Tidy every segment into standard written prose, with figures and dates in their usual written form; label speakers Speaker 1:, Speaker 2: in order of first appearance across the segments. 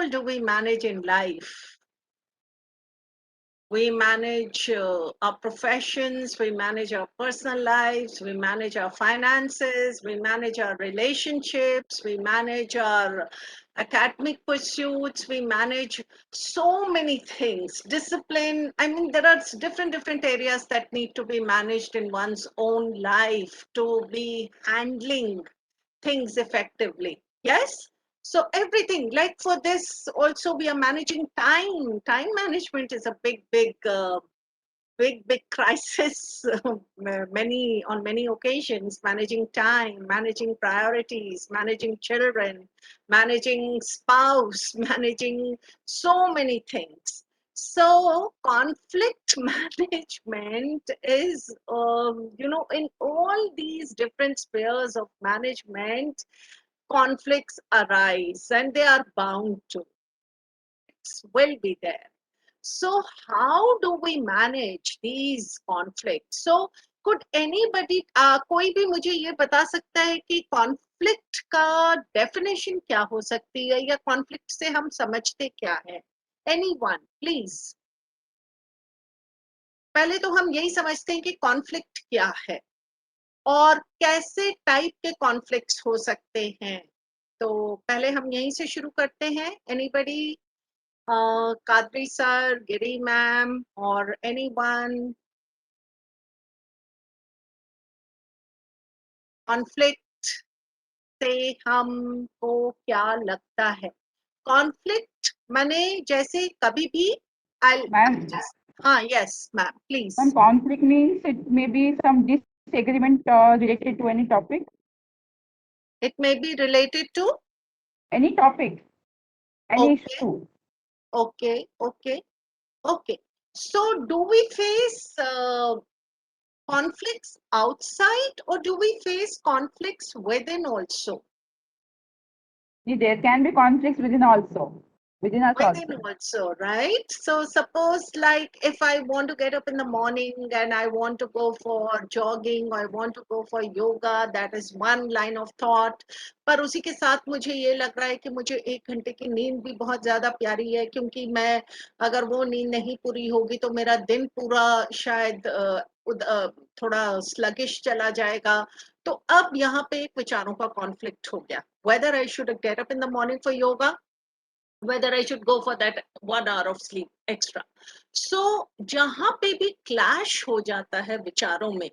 Speaker 1: all do we manage in life? We manage our professions, we manage our personal lives, we manage our finances, we manage our relationships, we manage our academic pursuits, we manage so many things. Discipline, I mean, there are different areas that need to be managed in one's own life to be handling things effectively. Yes? So everything, like for this also we are managing time. Time management is a big crisis on many occasions. Managing time, managing priorities, managing children, managing spouse, managing so many things. So conflict management is, in all these different spheres of management, conflicts arise and they are bound to. Will be there. So how do we manage these conflicts? So could anybody, कोई भी मुझे ये बता सकता है कि conflict का definition क्या हो सकती है या conflict से हम समझते क्या है? Anyone, please. पहले तो हम यही समझते हैं कि conflict क्या है और कैसे टाइप के conflicts हो सकते हैं. तो पहले हम यहीं से शुरू करते हैं. Anybody? Kadri sir, Giri ma'am, or anyone? Conflict से हमको क्या लगता है? Conflict माने जैसे कभी भी
Speaker 2: Ma'am,
Speaker 1: हाँ, yes ma'am, please.
Speaker 2: ma'am, conflict means it may be some disagreement related to any topic.
Speaker 1: It may be related to
Speaker 2: Any topic, any
Speaker 1: okay,
Speaker 2: issue.
Speaker 1: okay, okay, okay. So do we face conflicts outside or do we face conflicts within also?
Speaker 2: There can be conflicts within also, within us
Speaker 1: Within
Speaker 2: also.
Speaker 1: also, right? So suppose like if I want to get up in the morning and I want to go for jogging or I want to go for yoga, that is one line of thought. पर उसी के साथ मुझे ये लग रहा है कि मुझे 1 घंटे की नींद भी बहुत ज्यादा प्यारी है क्योंकि मैं अगर वो नींद नहीं पूरी होगी तो मेरा दिन पूरा शायद थोड़ा स्लगिश चला जाएगा. तो अब यहाँ पे एक विचारों का कॉन्फ्लिक्ट हो गया. Whether I should get up in the morning for yoga, whether I should go for that 1 hour of sleep extra. So जहां पे भी क्लैश हो जाता है विचारों में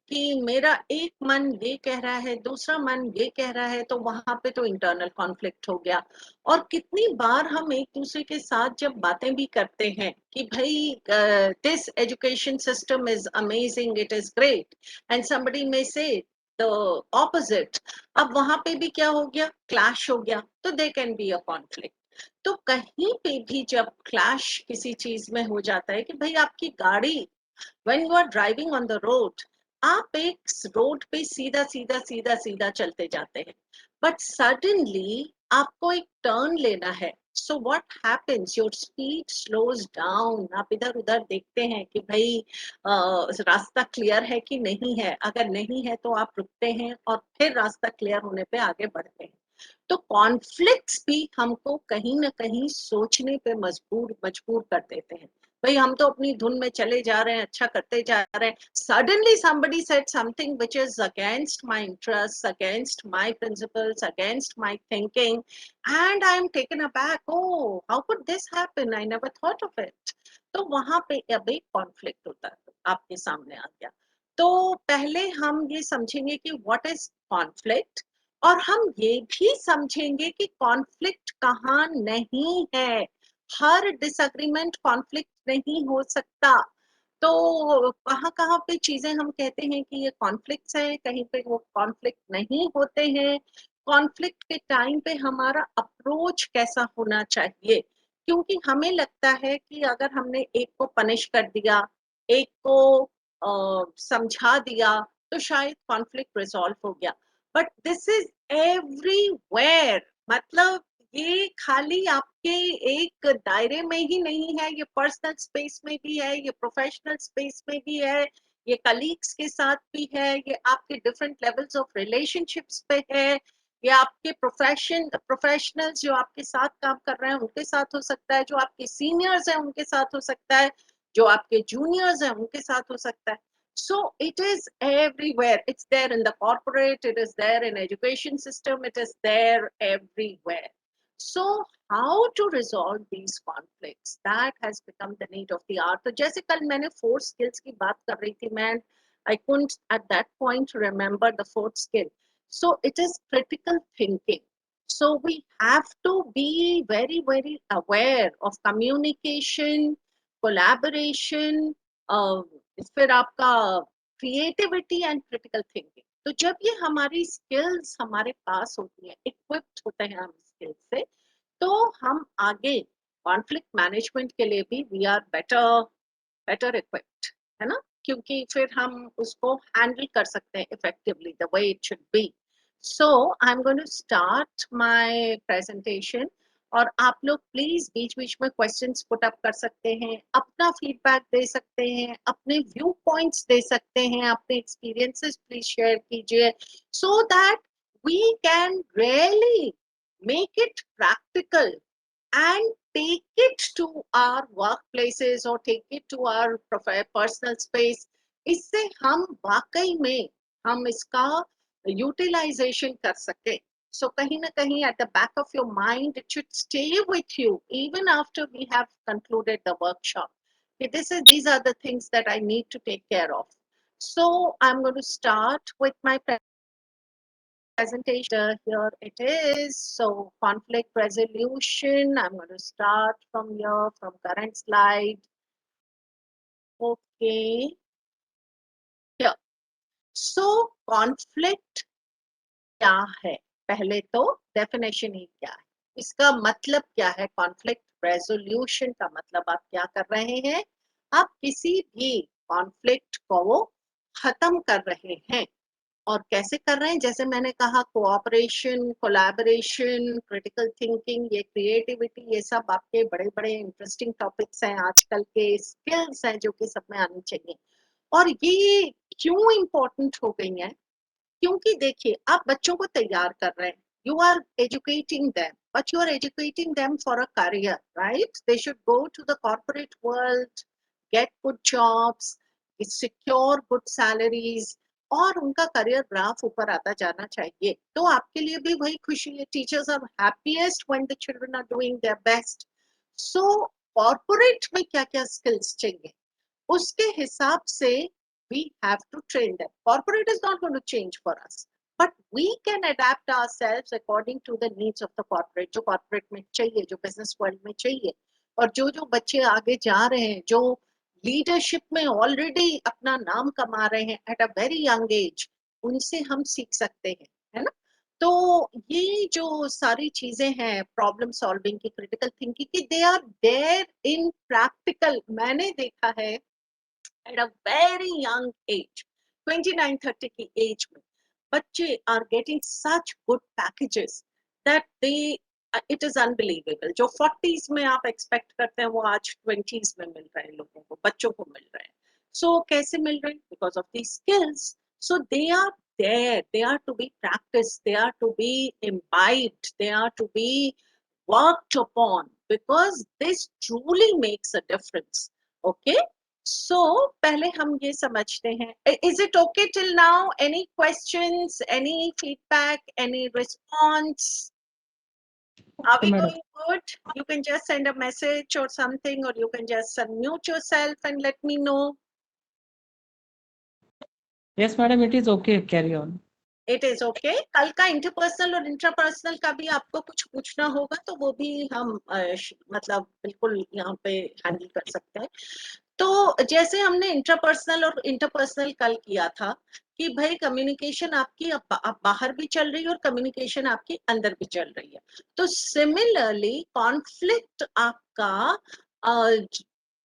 Speaker 1: कि मेरा एक मन ये कह रहा है दूसरा मन ये कह रहा है तो वहां पे तो इंटरनल कॉन्फ्लिक्ट हो गया. और कितनी बार हम एक दूसरे के साथ जब बातें भी करते हैं कि भाई this education system is amazing, it is great, and somebody may say the opposite. अब वहां पे भी क्या हो गया? क्लैश हो गया. तो they can be a conflict. तो कहीं पे भी जब क्लैश किसी चीज में हो जाता है कि भाई आपकी गाड़ी, when you are driving on the road, आप एक रोड पे सीधा सीधा सीधा सीधा चलते जाते हैं, बट सडनली आपको एक टर्न लेना है. So what happens? Your speed slows down. आप इधर उधर देखते हैं कि भाई रास्ता क्लियर है कि नहीं है. अगर नहीं है तो आप रुकते हैं और फिर रास्ता क्लियर होने पे आगे बढ़ते हैं. तो कॉन्फ्लिक्ट्स भी हमको कहीं ना कहीं सोचने पे मजबूर मजबूर कर देते हैं. भाई हम तो अपनी धुन में चले जा रहे हैं, अच्छा करते जा रहे हैं. Suddenly somebody said something which is against my interests, against my principles, against my thinking, and I am taken aback. Oh, how could this happen? I never thought of it. तो वहां पे अब एक कॉन्फ्लिक्ट होता है, आपके सामने आ गया. तो पहले हम ये समझेंगे कि व्हाट इज कॉन्फ्लिक्ट और हम ये भी समझेंगे कि कॉन्फ्लिक्ट कहाँ नहीं है. हर डिसएग्रीमेंट कॉन्फ्लिक्ट नहीं हो सकता. तो कहाँ कहाँ पे चीजें हम कहते हैं कि ये कॉन्फ्लिक्ट्स है, कहीं पे वो कॉन्फ्लिक्ट नहीं होते हैं. कॉन्फ्लिक्ट के टाइम पे हमारा अप्रोच कैसा होना चाहिए, क्योंकि हमें लगता है कि अगर हमने एक को पनिश कर दिया, एक को समझा दिया, तो शायद कॉन्फ्लिक्ट रिजॉल्व हो गया. But this is everywhere. मतलब ये खाली आपके एक दायरे में ही नहीं है, ये पर्सनल स्पेस में भी है, ये प्रोफेशनल स्पेस में भी है, ये कलीग्स के साथ भी है, ये आपके डिफरेंट लेवल्स ऑफ रिलेशनशिप्स पे है, ये आपके प्रोफेशनल्स जो आपके साथ काम कर रहे हैं उनके साथ हो सकता है, जो आपके सीनियर्स हैं उनके साथ हो सकता है, जो आपके जूनियर्स हैं उनके साथ हो सकता है. So it is everywhere. It's there in the corporate, it is there in education system, it is there everywhere. So how to resolve these conflicts, that has become the need of the hour. तो जैसे कल मैंने 4 skills की बात कर रही थी, मैं I couldn't at that point remember the 4th skill. So it is critical thinking. So we have to be very, very aware of communication, collaboration, uh, फिर आपका creativity and critical thinking. तो जब ये हमारी skills हमारे पास होती हैं, equipped होते हैं हम skills से, तो हम आगे conflict management के लिए भी we are better equipped, है ना, क्योंकि फिर हम उसको हैंडल कर सकते हैं effectively the way it should be. So I am going to start my presentation, और आप लोग प्लीज बीच बीच में क्वेश्चंस पुट अप कर सकते हैं, अपना फीडबैक दे सकते हैं, अपने व्यू पॉइंट्स दे सकते हैं, अपने एक्सपीरियंसेस प्लीज शेयर कीजिए, so that we can really make it practical and take it to our workplaces or take it to our personal space. इससे हम वाकई में हम इसका यूटिलाइजेशन कर सके. So कहीं ना कहीं at the back of your mind it should stay with you even after we have concluded the workshop. Okay, these are the things that I need to take care of. So I'm going to start with my presentation. Here it is. So conflict resolution. I'm going to start from here, from current slide. Okay. Here. So conflict क्या है? पहले तो definition ही क्या है? इसका मतलब क्या है? conflict resolution का मतलब आप क्या कर रहे हैं? आप किसी भी conflict को खत्म कर रहे हैं. और कैसे कर रहे हैं? जैसे मैंने कहा, कोऑपरेशन, कोलैबोरेशन, क्रिटिकल थिंकिंग, ये क्रिएटिविटी, ये सब आपके बड़े बड़े इंटरेस्टिंग टॉपिक्स हैं, आजकल के स्किल्स हैं जो कि सब में आनी चाहिए. और ये क्यों इम्पोर्टेंट हो गई हैं? क्योंकि देखिए, आप बच्चों को तैयार कर रहे हैं, you are educating them, but you are educating them for a career, right? They should go to the corporate world, get good jobs, secure good salaries, और उनका करियर ग्राफ ऊपर आता जाना चाहिए. तो आपके लिए भी वही खुशी है. Teachers are happiest when the children are doing their best. So corporate में क्या क्या स्किल्स चाहिए, उसके हिसाब से we have to train them. Corporate is not going to change for us, but we can adapt ourselves according to the needs of the corporate. जो corporate में चाहिए, जो business world में चाहिए, और जो जो बच्चे आगे जा रहे हैं, जो लीडरशिप में ऑलरेडी अपना नाम कमा रहे हैं at a very young age, उनसे हम सीख सकते हैं, है ना. तो ये जो सारी चीजें हैं, प्रॉब्लम सॉल्विंग की, क्रिटिकल थिंकिंग की, they are there in practical. मैंने देखा है at a very young age, 29-30 की एज में बच्चे are getting such good packages that they it is unbelievable. जो 40s में आप एक्सपेक्ट करते हैं वो आज 20s में मिल रहे हैं लोगों को, बच्चों को मिल रहे हैं. So कैसे मिल रहे हैं? Because of these skills. So they are there, they are to be practiced, they are to be imbibed, they are to be worked upon, because this truly makes a difference. Okay. So पहले हम ये समझते हैं. Is it okay till now? Any questions, any feedback, any response? Are
Speaker 3: Okay,
Speaker 1: we
Speaker 3: madam.
Speaker 1: going good? You can just send a message or something, or you can just unmute yourself and let me know.
Speaker 3: Yes, madam, it is okay. Carry on.
Speaker 1: It is okay. कल का interpersonal और intrapersonal का भी आपको कुछ पूछना होगा तो वो भी हम मतलब बिल्कुल यहाँ पे हैंडल कर सकते हैं. तो जैसे हमने इंट्रापर्सनल और इंटरपर्सनल कल किया था कि भाई कम्युनिकेशन आपकी अब बाहर भी चल रही है और कम्युनिकेशन आपकी अंदर भी चल रही है. तो सिमिलरली कॉन्फ्लिक्ट आपका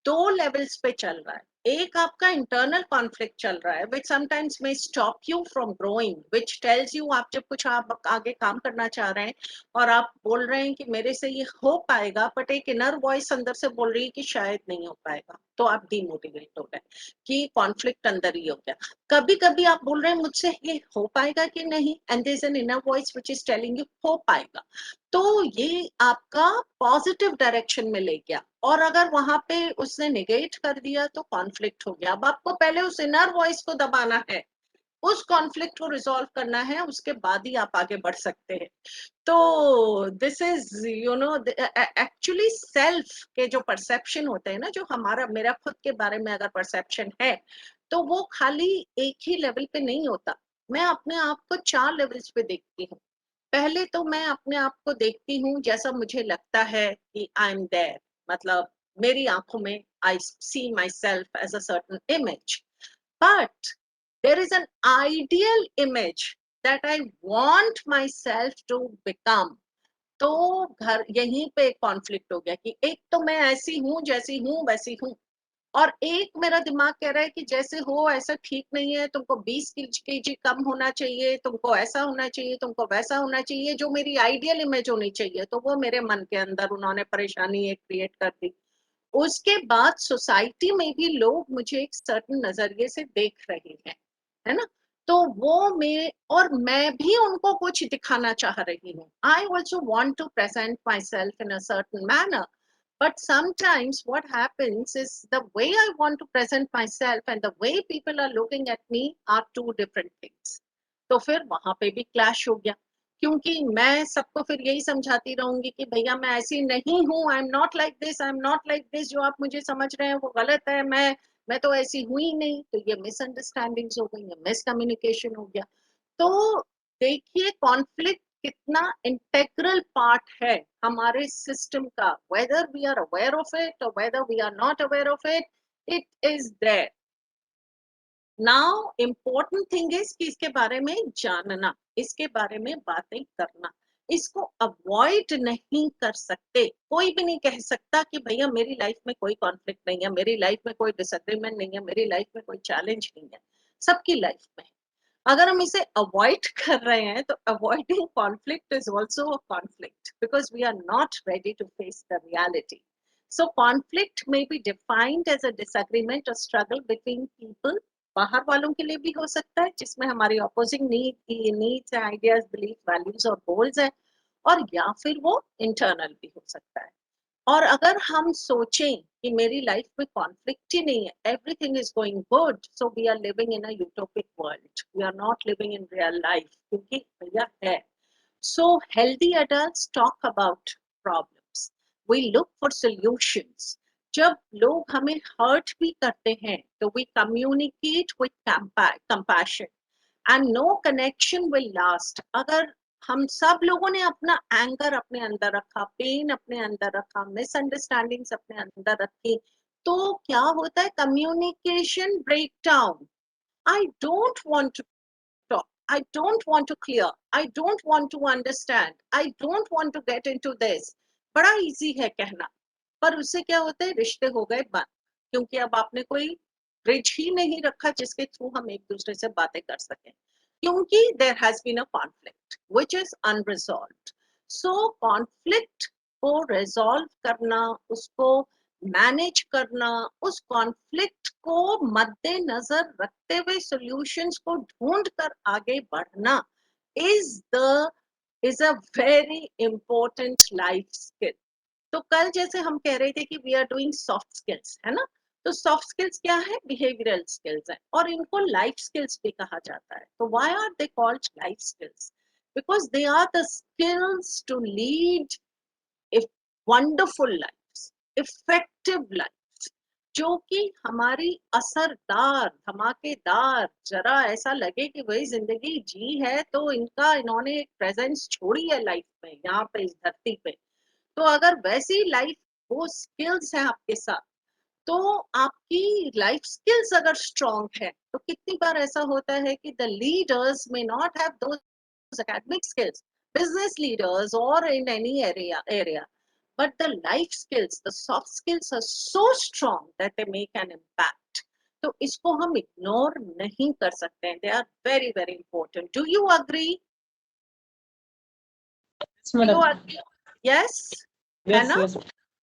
Speaker 1: 2 लेवल्स पे चल रहा है. एक आपका इंटरनल कॉन्फ्लिक्ट चल रहा है which sometimes may stop you from growing, which tells you, आप जब कुछ आप आगे काम करना चाह रहे हैं और आप बोल रहे हैं कि मेरे से ये हो पाएगा, बट एक इनर वॉइस अंदर से बोल रही है कि शायद नहीं हो पाएगा, तो आप डीमोटिवेट हो गए कि कॉन्फ्लिक्ट अंदर ही हो गया। कभी कभी आप बोल रहे हैं मुझसे ये हो पाएगा कि नहीं, and there is an inner voice which is telling you हो पाएगा, तो ये आपका पॉजिटिव डायरेक्शन में ले गया। और अगर वहां पे उसने निगेट कर दिया तो कॉन्फ्लिक्ट हो गया। अब आपको पहले उस इनर वॉइस को दबाना है, उस कॉन्फ्लिक्ट को रिजॉल्व करना है, उसके बाद ही आप आगे बढ़ सकते हैं। तो दिस इज एक्चुअली सेल्फ के जो परसेप्शन होते हैं ना, जो हमारा मेरा खुद के बारे में अगर परसेप्शन है, तो वो खाली एक ही लेवल पे नहीं होता। मैं अपने आप को 4 लेवल्स पे देखती हूँ। पहले तो मैं अपने आप को देखती हूँ जैसा मुझे लगता है कि आई एम देयर, मतलब मेरी आंखों में I see myself as a certain image, but there is an ideal image that I want myself to become. तो घर यहीं पे कॉन्फ्लिक्ट हो गया कि एक तो मैं ऐसी हूँ जैसी हूँ वैसी हूँ, और एक मेरा दिमाग कह रहा है कि जैसे हो ऐसा ठीक नहीं है, तुमको 20 kg कम होना चाहिए, तुमको ऐसा होना चाहिए, तुमको वैसा होना चाहिए, जो मेरी आइडियल इमेज होनी चाहिए। तो वो मेरे मन के अंदर उन्होंने परेशानी एक क्रिएट कर दी। उसके बाद सोसाइटी में भी लोग मुझे एक सर्टन नजरिए से देख रहे हैं, है ना। तो वो मैं भी उनको कुछ दिखाना चाह रही हूँ। I also want to present myself in a certain manner, but sometimes what happens is the way I want to present myself and the way people are looking at me are two different things. तो फिर वहां पे भी clash हो गया, क्योंकि मैं सबको फिर यही समझाती रहूंगी कि भैया मैं ऐसी नहीं हूँ, आई am not like this, I am not like this, जो आप मुझे समझ रहे हैं वो गलत है, मैं तो ऐसी हुई नहीं। तो ये मिसअंडरस्टैंडिंग्स हो गई, ये मिसकम्युनिकेशन हो गया। तो देखिए कॉन्फ्लिक्ट कितना इंटेग्रल पार्ट है हमारे सिस्टम का, whether we are aware of it और whether we are not aware of it, it is there. Now important thing is कि इसके बारे में जानना, इसके बारे में बातें करना, इसको अवॉइड नहीं कर सकते। कोई भी नहीं कह सकता कि भैया मेरी लाइफ में कोई कॉन्फ्लिक्ट नहीं है, मेरी लाइफ में कोई डिसएग्रीमेंट नहीं है, मेरी लाइफ में कोई चैलेंज नहीं है। सबकी लाइफ में अगर हम इसे अवॉइड कर रहे हैं तो avoiding conflict is also a conflict, because we are not ready to face the reality. So conflict में be defined as a disagreement और स्ट्रगल बिटवीन पीपल। बाहर वालों के लिए भी हो सकता है जिसमें हमारी opposing needs, ideas, belief, values और गोल्स है, और या फिर वो इंटरनल भी हो सकता है। और अगर हम सोचें कि मेरी लाइफ में कॉन्फ्लिक्ट ही नहीं है, everything is going good, so we are living in a utopic world, we are not living in real life, क्योंकि भैया है। So healthy adults talk about problems, we look for solutions. जब लोग हमें हर्ट भी करते हैं तो we communicate with compassion, and no connection will last. अगर हम सब लोगों ने अपना एंगर अपने अंदर रखा, पेन अपने अंदर रखा, मिसअंडरस्टैंडिंग्स अपने अंदर रखी, तो क्या होता है, communication break down. I don't want to talk, I don't want to clear, I don't want to understand, I don't want to get into this। बड़ा इजी है कहना, पर उससे क्या होता है, रिश्ते हो गए बंद, क्योंकि अब आपने कोई ब्रिज ही नहीं रखा जिसके थ्रू हम एक दूसरे से बातें कर सकें, क्योंकि there has been a conflict which is unresolved. So conflict को रिजॉल्व करना, उसको मैनेज करना, उस कॉन्फ्लिक्ट को मद्देनजर रखते हुए सॉल्यूशंस को ढूंढ कर आगे बढ़ना is the is a very important life skill. तो कल जैसे हम कह रहे थे कि we are doing soft skills, है ना। तो सॉफ्ट स्किल्स क्या है, बिहेवियरल स्किल्स है, और इनको लाइफ स्किल्स भी कहा जाता है। तो why are they called life skills, because they are the skills to lead a wonderful life, effective life, जो कि हमारी असरदार, धमाकेदार, जरा ऐसा लगे कि वही जिंदगी जी है, तो इन्होंने एक प्रेजेंस छोड़ी है लाइफ में, यहाँ पे इस धरती पे। तो अगर वैसी लाइफ, वो स्किल्स हैं आपके साथ, तो आपकी लाइफ स्किल्स अगर स्ट्रॉन्ग है, तो कितनी बार ऐसा होता है कि the leaders may not have those academic skills, business leaders or in any area, but the life skills, the soft skills are so strong that they make an impact. तो इसको हम इग्नोर नहीं कर सकते हैं. They are very very important. Do you agree?
Speaker 3: Yes,
Speaker 1: do you
Speaker 3: madam.
Speaker 1: Agree? Yes, है
Speaker 3: Yes,
Speaker 1: ना?
Speaker 3: yes.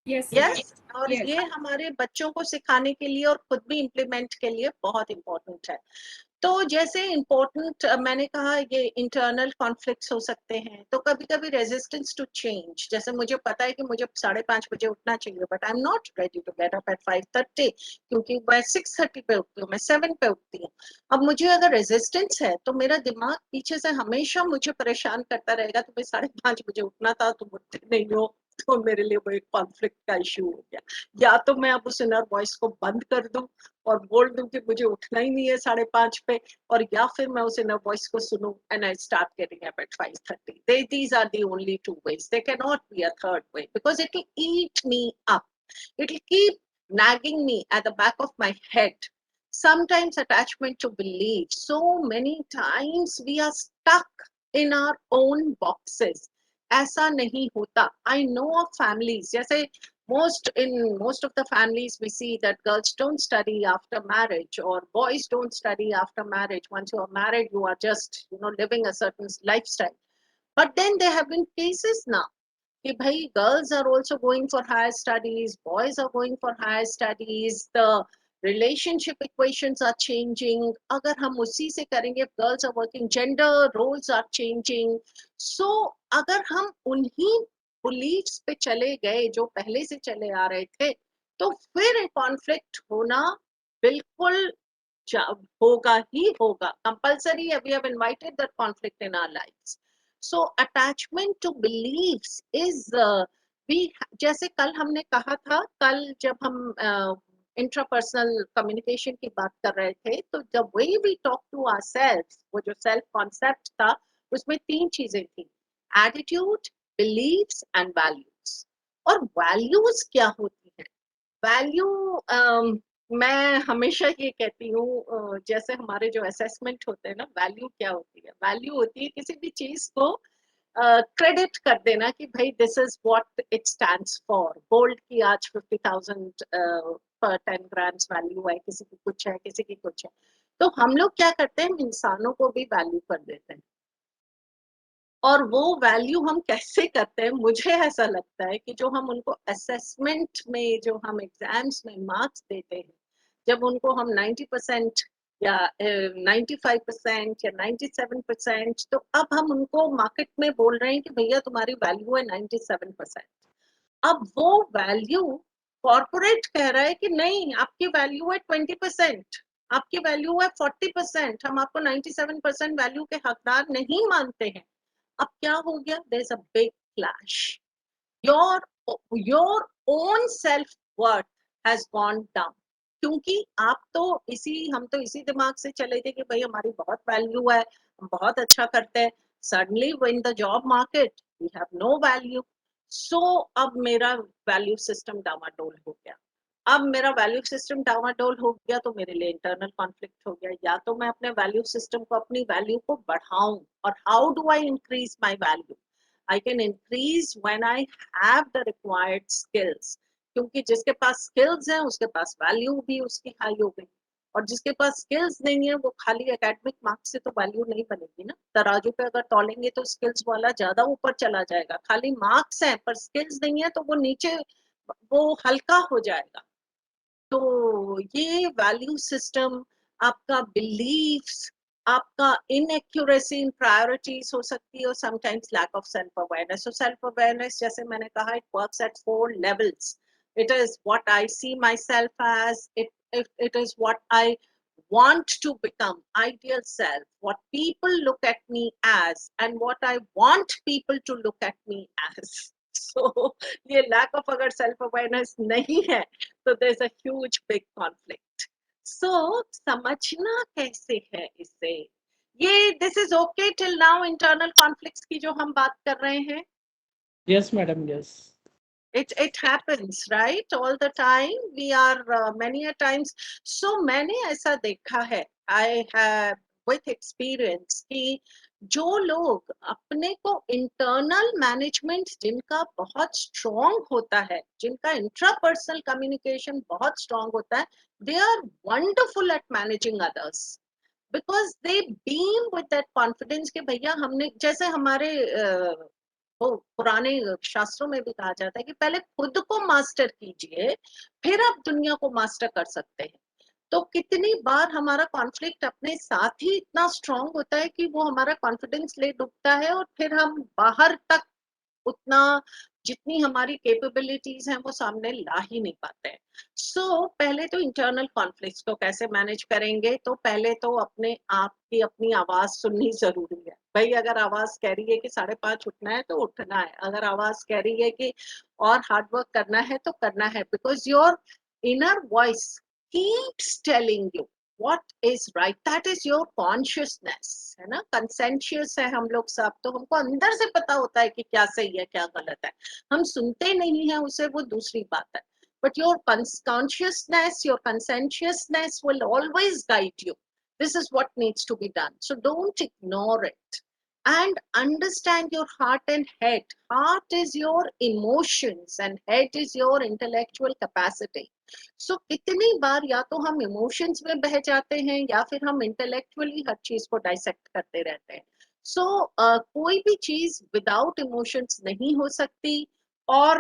Speaker 2: Yes, yes,
Speaker 1: yes. और
Speaker 2: yes.
Speaker 1: ये हमारे बच्चों को सिखाने के लिए और खुद भी इम्प्लीमेंट के लिए बहुत इंपॉर्टेंट है. तो जैसे इम्पोर्टेंट मैंने कहा ये इंटरनल कॉन्फ्लिक्ट्स हो सकते हैं. तो कभी कभी रेजिस्टेंस टू चेंज, जैसे मुझे पता है कि मुझे 5:30 बजे उठना चाहिए, but I am not ready to get up at 5:30, क्योंकि मैं 6:30 पे उठती हूँ, मैं 7 पे उठती हूँ. अब मुझे अगर रेजिस्टेंस है तो मेरा दिमाग पीछे से हमेशा मुझे परेशान करता रहेगा, तुम्हें 5:30 बजे उठना था, तुम उठते नहीं हो. तो मेरे लिए वो एक कॉन्फ्लिक्ट का इशू हो गया. या तो मैं अब उस इनर वॉइस को बंद कर दूं और बोल दूं कि मुझे उठना ही नहीं है 5:30 पे, और या फिर मैं उस इनर वॉइस को सुनूं and I start getting up at 5:30. These are the only two ways. There cannot be a third way because it will eat me up. It will keep nagging me at the back of my head. Sometimes attachment to belief. So many times we are stuck in our own boxes. ऐसा नहीं होता. I know of families, जैसे most of the families we see that girls don't study after marriage or boys don't study after marriage. Once you are married, you are just living a certain lifestyle. But then there have been cases now कि भाई girls are also going for higher studies, boys are going for higher studies, the relationship equations are changing. अगर हम उसी से करेंगे, girls are working, gender roles are changing. So अगर हम उन्हीं beliefs पे चले गए जो पहले से चले आ रहे थे, तो फिर कॉन्फ्लिक्ट होना बिल्कुल होगा ही होगा. कंपल्सरी है. We have invited that conflict in our lives. So attachment to beliefs is we, जैसे कल हमने कहा था, कल जब हम इंट्रापर्सनल कम्युनिकेशन की बात कर रहे थे, तो जब वी टॉक टू आवरसेल्व्स, वो जो सेल्फ कॉन्सेप्ट था, उसमें 3 चीजें थी: एटीट्यूड, बिलीव्स एंड वैल्यूज. और वैल्यूज क्या होती है? वैल्यू, मैं हमेशा ये कहती हूँ, जैसे हमारे जो असेसमेंट होते हैं ना, वैल्यू क्या होती है? वैल्यू होती है किसी भी चीज को क्रेडिट कर देना कि भाई this is what it stands for. Gold की आज 50,000 पर 10 ग्राम्स वैल्यू है, किसी की कुछ है, किसी की कुछ है. तो हम लोग क्या करते हैं, इंसानों को भी वैल्यू कर देते हैं. और वो वैल्यू हम कैसे करते हैं? मुझे ऐसा लगता है कि जो हम उनको असेसमेंट में, जो हम एग्जाम्स में मार्क्स देते हैं, जब उनको हम 90% या 95% या 97%, तो अब हम उनको मार्केट में बोल रहे हैं कि भैया तुम्हारी वैल्यू है 97%. अब वो वैल्यू कॉर्पोरेट कह रहा है कि नहीं, आपकी वैल्यू है 20%, आपकी वैल्यू है 40%, हम आपको 97% वैल्यू के हकदार नहीं मानते हैं. अब क्या हो गया? There is a big clash. Your your own self worth has gone down. क्योंकि आप तो हम तो इसी दिमाग से चले थे कि भाई हमारी बहुत वैल्यू है, हम बहुत अच्छा करते हैं. Suddenly in the job market we have no value. So अब मेरा वैल्यू सिस्टम डामाडोल हो गया. अब मेरा वैल्यू सिस्टम डामाडोल हो गया तो मेरे लिए इंटरनल कॉन्फ्लिक्ट हो गया. या तो मैं अपने वैल्यू सिस्टम को, अपनी वैल्यू को बढ़ाऊं. और how do I increase my value? I can increase when I have the required skills. क्योंकि जिसके पास स्किल्स हैं उसके पास वैल्यू भी उसकी हाई हो गई. और जिसके पास स्किल्स नहीं है, वो खाली एकेडमिक मार्क्स से तो वैल्यू नहीं बनेगी ना. तराजू पे अगर तौलेंगे तो स्किल्स वाला ज्यादा ऊपर चला जाएगा. खाली मार्क्स हैं पर स्किल्स नहीं है तो वो नीचे, वो हल्का हो जाएगा. तो ये वैल्यू सिस्टम, आपका बिलीफ्स, आपका इनएक्यूरेसी इन प्रायोरिटीज हो सकती है, और sometimes lack of self awareness. तो सेल्फ अवेयरनेस, जैसे मैंने कहा, it works at 4 levels. It is what I see myself as, it is what I want to become, ideal self, what people look at me as, and what I want people to look at me as. So ये lack of अगर self awareness नहीं है तो there's a huge big conflict. So समझना कैसे है इसे? ये this is okay till now, internal conflicts की जो हम बात कर रहे हैं.
Speaker 3: Yes, madam. Yes.
Speaker 1: It happens, right? All the time. We are many a times. So मैंने ऐसा देखा है, I have with experience कि जो लोग अपने को इंटरनल मैनेजमेंट जिनका बहुत स्ट्रांग होता है, जिनका इंट्रापर्सनल कम्युनिकेशन बहुत स्ट्रांग होता है, they are wonderful at managing others, because they beam with that confidence कि भैया हमने, जैसे हमारे वो पुराने शास्त्रों में भी कहा जाता है कि पहले खुद को मास्टर कीजिए, फिर आप दुनिया को मास्टर कर सकते हैं। तो कितनी बार हमारा कॉन्फ्लिक्ट अपने साथ ही इतना स्ट्रांग होता है कि वो हमारा कॉन्फिडेंस ले डूबता है, और फिर हम बाहर तक उतना, जितनी हमारी कैपेबिलिटीज हैं वो सामने ला ही नहीं पाते हैं। पहले तो इंटरनल कॉन्फ्लिक्ट्स को कैसे मैनेज करेंगे, तो पहले तो अपने आप की अपनी आवाज सुननी जरूरी है। भाई अगर आवाज कह रही है कि 5:30 उठना है तो उठना है, अगर आवाज कह रही है कि और हार्ड वर्क करना है तो करना है, because your inner voice keeps telling you what is right, that is your consciousness, है ना। कंसेंशियस है हम लोग सब, तो हमको अंदर से पता होता है कि क्या सही है क्या गलत है, हम सुनते नहीं है उसे, वो दूसरी बात है। but your consciousness, your conscientiousness will always guide you. This is what needs to be done, so don't ignore it, and understand your heart and head. Heart is your emotions and head is your intellectual capacity. कितनी बार या तो हम emotions में बह जाते हैं या फिर हम इंटेलेक्चुअली हर चीज को डाइसेक्ट करते रहते हैं। कोई भी चीज विदाउट इमोशंस नहीं हो सकती, और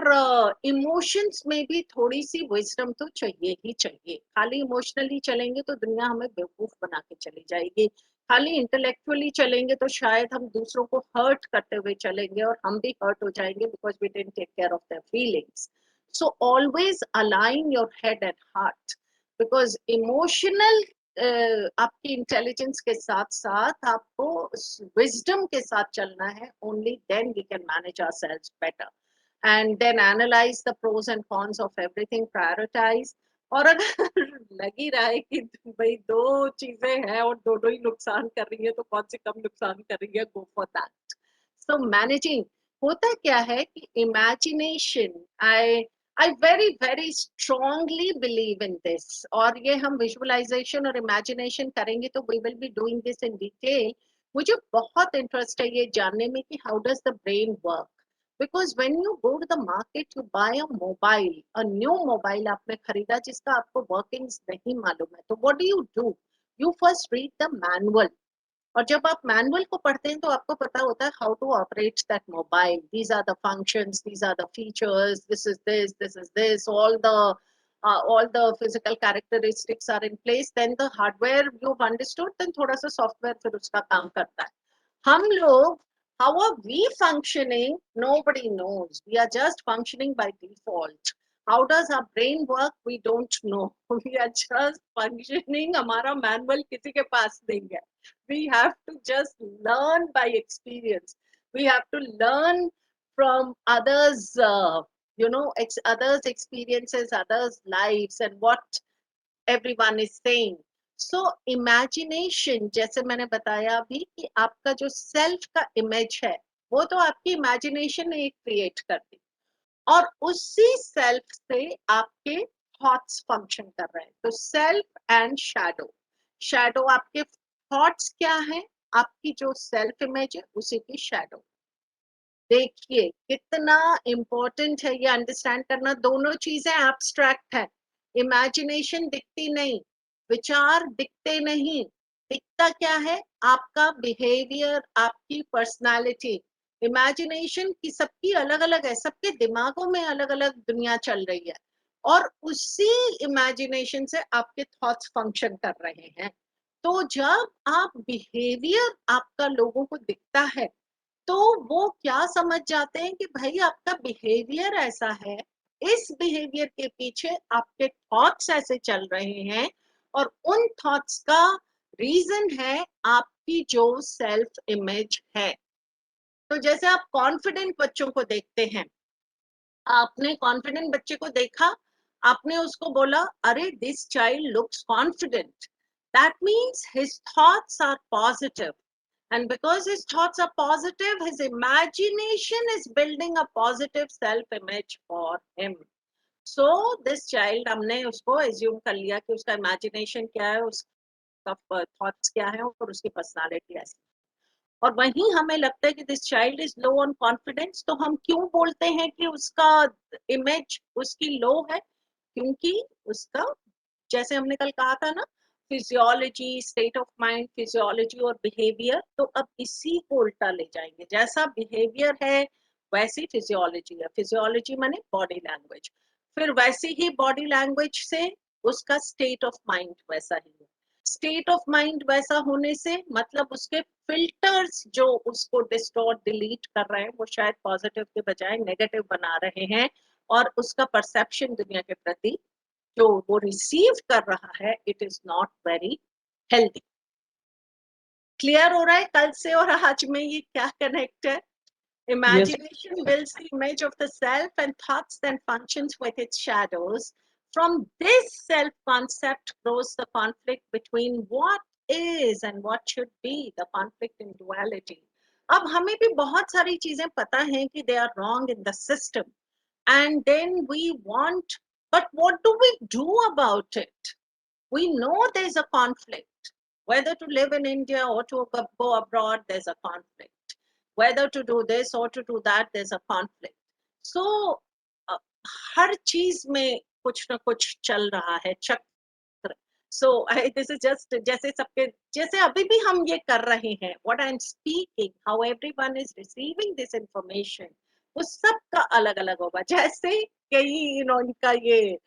Speaker 1: इमोशंस में भी थोड़ी सी विजडम तो चाहिए ही चाहिए। खाली इमोशनली चलेंगे तो दुनिया हमें बेवकूफ बना के चली जाएगी, खाली इंटेलेक्चुअली चलेंगे तो शायद हम दूसरों को हर्ट करते हुए चलेंगे और हम भी हर्ट हो जाएंगे, because we didn't take care of their feelings. So always align your head and heart, because emotional आपकी इंटेलिजेंस के साथ साथ आपको विजडम के साथ चलना है। only then we can manage ourselves better, and then analyze the pros and cons of everything, prioritize। और अगर लग ही रहा है कि भाई दो चीजें हैं और दोनों ही नुकसान कर रही है, तो कौन सी कम नुकसान कर रही है, गो फॉर दैट। मैनेजिंग, होता क्या है कि imagination, I very very strongly believe in this, और ये हम विजुअलाइजेशन और इमेजिनेशन करेंगे तो we will be doing this in detail. मुझे बहुत इंटरेस्ट है ये जानने में कि how does the brain work, because when you go to the market you buy a mobile, a new mobile आपने खरीदा जिसका आपको वर्किंग्स नहीं मालूम है, तो what do, you first read the manual. और जब आप मैनुअल को पढ़ते हैं तो आपको पता होता है how to operate that mobile, these are the functions, these are the features, this is this, all the physical characteristics are in place, then the hardware you've understood, then थोड़ा सा सॉफ्टवेयर फिर उसका काम करता है। हम लोग, how are we functioning, nobody knows, we are just functioning by default। how does our brain work, we don't know। we are just functioning, हमारा मैनुअल किसी के पास नहीं है। we have to just learn by experience, we have to learn from others, others experiences, others lives, and what everyone is saying। Imagination, जैसे मैंने बताया अभी कि आपका जो सेल्फ का इमेज है वो तो आपकी इमेजिनेशन ने क्रिएट कर दी, और उसी सेल्फ से आपके थॉट्स फंक्शन कर रहे हैं। तो सेल्फ एंड शैडो, शैडो आपके थॉट्स क्या है, आपकी जो सेल्फ इमेज है उसी की शैडो। देखिए कितना इम्पोर्टेंट है ये अंडरस्टैंड करना। दोनों चीजें एब्स्ट्रैक्ट है, इमेजिनेशन दिखती नहीं, विचार दिखते नहीं, दिखता क्या है, आपका बिहेवियर, आपकी पर्सनालिटी। इमेजिनेशन की सबकी अलग अलग है, सबके दिमागों में अलग अलग दुनिया चल रही है, और उसी इमेजिनेशन से आपके थॉट्स फंक्शन कर रहे हैं। तो जब आप बिहेवियर आपका लोगों को दिखता है तो वो क्या समझ जाते हैं कि भाई आपका बिहेवियर ऐसा है, इस बिहेवियर के पीछे आपके थॉट्स ऐसे चल रहे हैं, और उन थॉट्स का रीजन है आपकी जो सेल्फ इमेज है। तो जैसे आप कॉन्फिडेंट बच्चों को देखते हैं, आपने कॉन्फिडेंट बच्चे को देखा, आपने उसको बोला अरे this child looks confident, that means his thoughts are positive, and because his thoughts are positive, his imagination is building a positive self image for him। so this child, हमने उसको assume कर लिया कि उसका imagination क्या है, उसका thoughts क्या है और उसकी personality ऐसी। और वहीं हमें लगता है कि this child is low on confidence, तो हम क्यों बोलते हैं कि उसका इमेज उसकी लो है? क्योंकि उसका, जैसे हमने कल कहा था ना, physiology, state of mind, physiology और बिहेवियर, तो अब इसी को उल्टा ले जाएंगे। जैसा बिहेवियर है वैसी फिजियोलॉजी है, फिजियोलॉजी माने बॉडी लैंग्वेज, फिर वैसी ही बॉडी लैंग्वेज से उसका स्टेट ऑफ माइंड वैसा ही है। स्टेट ऑफ माइंड वैसा होने से मतलब उसके फिल्टर्स जो उसको डिस्टॉर्ट डिलीट कर रहे हैं वो शायद पॉजिटिव के बजाय नेगेटिव बना रहे हैं, और उसका परसेप्शन दुनिया के प्रति जो वो रिसीव कर रहा है it is not very healthy. Clear हो रहा है कल से और आज में ये क्या कनेक्ट है?
Speaker 3: Yes.
Speaker 1: Imagination builds the image of the self and thoughts then functions with its shadows. From this self concept grows the conflict between what is and what should be, the conflict in duality. अब हमें भी बहुत सारी चीजें पता हैं कि they are wrong in the system, and then we want, but what do we do about it? We know there's a conflict. Whether to live in India or to go abroad, there's a conflict. Whether to do this or to do that, there's a conflict. So, uh, हर चीज में कुछ ना कुछ चल रहा है चक्र। So this is just जैसे सबके, जैसे अभी भी हम ये कर रहे हैं, what I'm speaking, how everyone is receiving this information, वो सबका अलग अलग होगा। जैसे कई इनका ये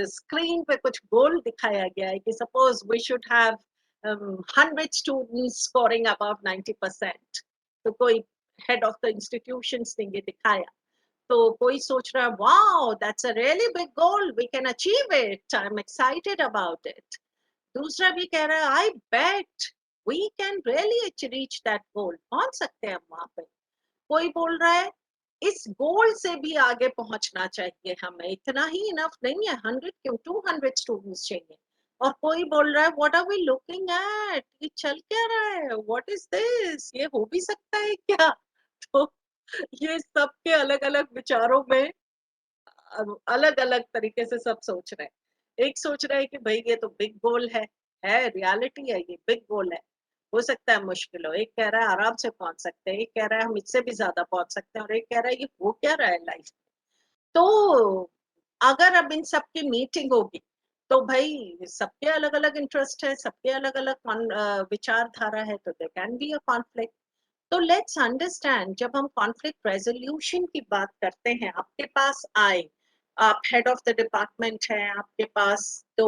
Speaker 1: स्क्रीन पे कुछ गोल दिखाया गया है कि suppose we should have 100 students scoring above 90%, तो कोई हेड ऑफ द इंस्टीट्यूशंस ने ये दिखाया, तो कोई सोच रहा है wow that's a really big goal, we can achieve it, I am excited about it. दूसरा भी कह रहा है I bet we can really reach that goal, पहुंच सकते हैं हम वहां पे। कोई बोल रहा है इस गोल से भी आगे पहुंचना चाहिए, हमें इतना ही इनफ नहीं है, 100 क्यों, 200 स्टूडेंट्स चाहिए। और कोई बोल रहा है what are we looking at, ये चल क्या रहा है, व्हाट इज दिस, ये हो भी सकता है क्या? तो ये सबके अलग अलग विचारों में अलग अलग तरीके से सब सोच रहे हैं। एक सोच रहा है कि भाई ये तो बिग गोल है रियलिटी है, ये बिग गोल है, हो सकता है मुश्किल हो। एक कह रहा है आराम से पहुंच सकते हैं, एक कह रहा है हम इससे भी ज्यादा पहुंच सकते हैं, और एक कह रहा है ये हो क्या रहा है लाइफ। तो अगर अब इन सबकी मीटिंग होगी तो भाई सबके अलग अलग इंटरेस्ट है, सबके अलग अलग विचारधारा है, तो there can be a conflict. तो लेट्स अंडरस्टैंड, जब हम कॉन्फ्लिक्ट रेजोल्यूशन की बात करते हैं, आपके पास आए, आप हेड ऑफ द डिपार्टमेंट हैं, आपके पास अ,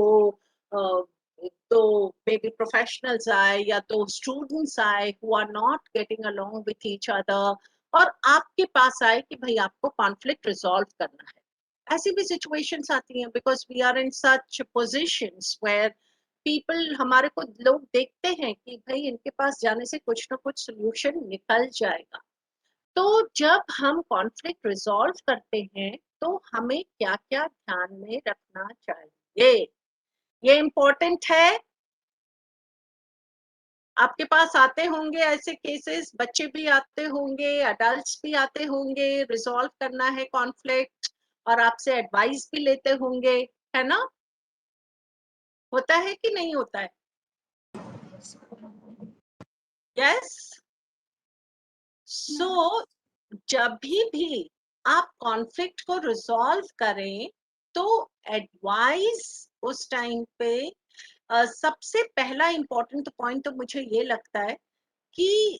Speaker 1: दो maybe प्रोफेशनल्स आए या दो स्टूडेंट्स आए who are not getting along with each other, और आपके पास आए कि भाई आपको कॉन्फ्लिक्ट रिजॉल्व करना है। ऐसी भी सिचुएशंस आती हैं because we are in such positions where people, हमारे को लोग देखते हैं कि भाई इनके पास जाने से कुछ ना कुछ सोल्यूशन निकल जाएगा। तो जब हम कॉन्फ्लिक्ट रिजॉल्व करते हैं तो हमें क्या क्या ध्यान में रखना चाहिए, ये इम्पोर्टेंट है। आपके पास आते होंगे ऐसे केसेस, बच्चे भी आते होंगे, अडल्ट्स भी आते होंगे, रिजॉल्व करना है कॉन्फ्लिक्ट, और आपसे एडवाइस भी लेते होंगे, है ना? होता है कि नहीं होता है? यस। सो जब भी आप कॉन्फ्लिक्ट को रिजॉल्व करें तो एडवाइस उस टाइम पे सबसे पहला इम्पोर्टेंट पॉइंट तो मुझे ये लगता है कि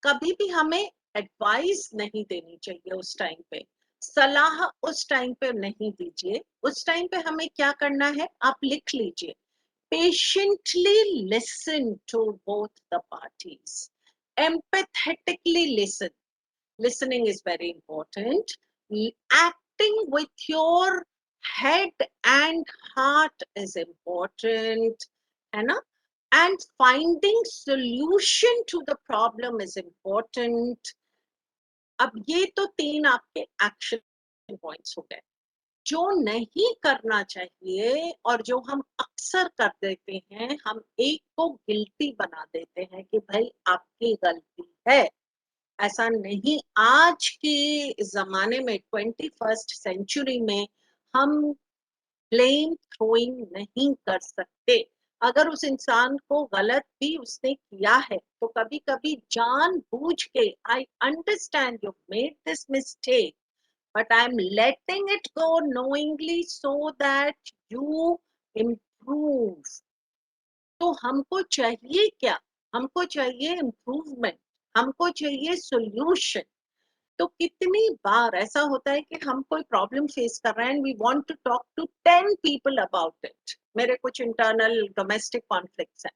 Speaker 1: कभी भी हमें एडवाइस नहीं देनी चाहिए उस टाइम पे, सलाह उस टाइम पे नहीं दीजिए। उस टाइम पे हमें क्या करना है, आप लिख लीजिए, patiently listen to both the parties, empathetically listen, listening is very important, acting with your head and heart is important, है ना, and finding solution to the problem is important। अब ये तो तीन आपके एक्शन पॉइंट्स हो गए। जो नहीं करना चाहिए और जो हम अक्सर कर देते हैं, हम एक को गिल्टी बना देते हैं कि भाई आपकी गलती है। ऐसा नहीं, आज के जमाने में 21st सेंचुरी में हम ब्लेम थ्रोइंग नहीं कर सकते। अगर उस इंसान को गलत भी उसने किया है तो कभी कभी जानबूझ के, आई understand you made this mistake but I'm letting it go knowingly so that you improve. तो हमको चाहिए क्या? हमको चाहिए इम्प्रूवमेंट, हमको चाहिए सोल्यूशन। तो कितनी बार ऐसा होता है कि हम कोई प्रॉब्लम फेस कर रहे हैं and we want to talk to 10 people about it. मेरे कुछ इंटरनल डोमेस्टिक कॉन्फ्लिक्ट्स हैं,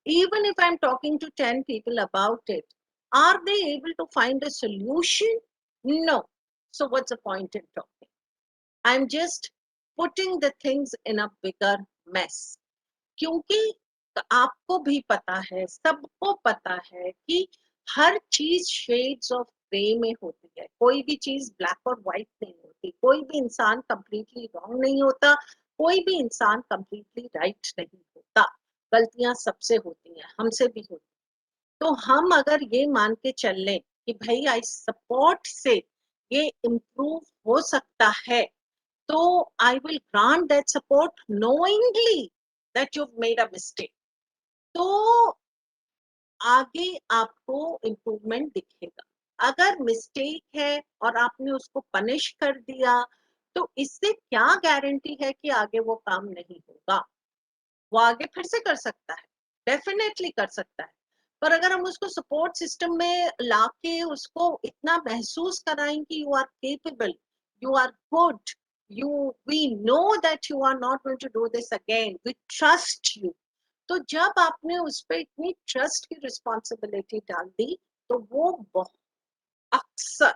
Speaker 1: even if I'm talking to 10 people about it, are they able to find a solution? No. So what's the point in talking? I'm just putting the things in a bigger mess. क्योंकि आपको भी पता है, सबको पता है कि हर चीज शेड्स ऑफ ग्रे में होती है, कोई भी चीज ब्लैक और व्हाइट नहीं होती, कोई भी इंसान कंप्लीटली रॉन्ग नहीं होता, कोई भी इंसान कंप्लीटली राइट नहीं होता। गलतियां सबसे होती हैं, हमसे भी होती। तो हम अगर ये मान के चल लें कि भाई आई सपोर्ट से ये इम्प्रूव हो सकता है, तो I will grant that support knowingly that you made a mistake. तो आगे आपको इम्प्रूवमेंट दिखेगा। अगर मिस्टेक है और आपने उसको पनिश कर दिया, तो इससे क्या गारंटी है कि आगे वो काम नहीं होगा? वो आगे फिर से कर सकता है, डेफिनेटली कर सकता है। पर अगर हम उसको सपोर्ट सिस्टम में लाके उसको इतना महसूस कराएं कि you are capable, you are good, you we know that you are not going to do this again, we trust you. तो जब आपने उस पर इतनी ट्रस्ट की रिस्पॉन्सिबिलिटी डाल दी, तो वो अक्सर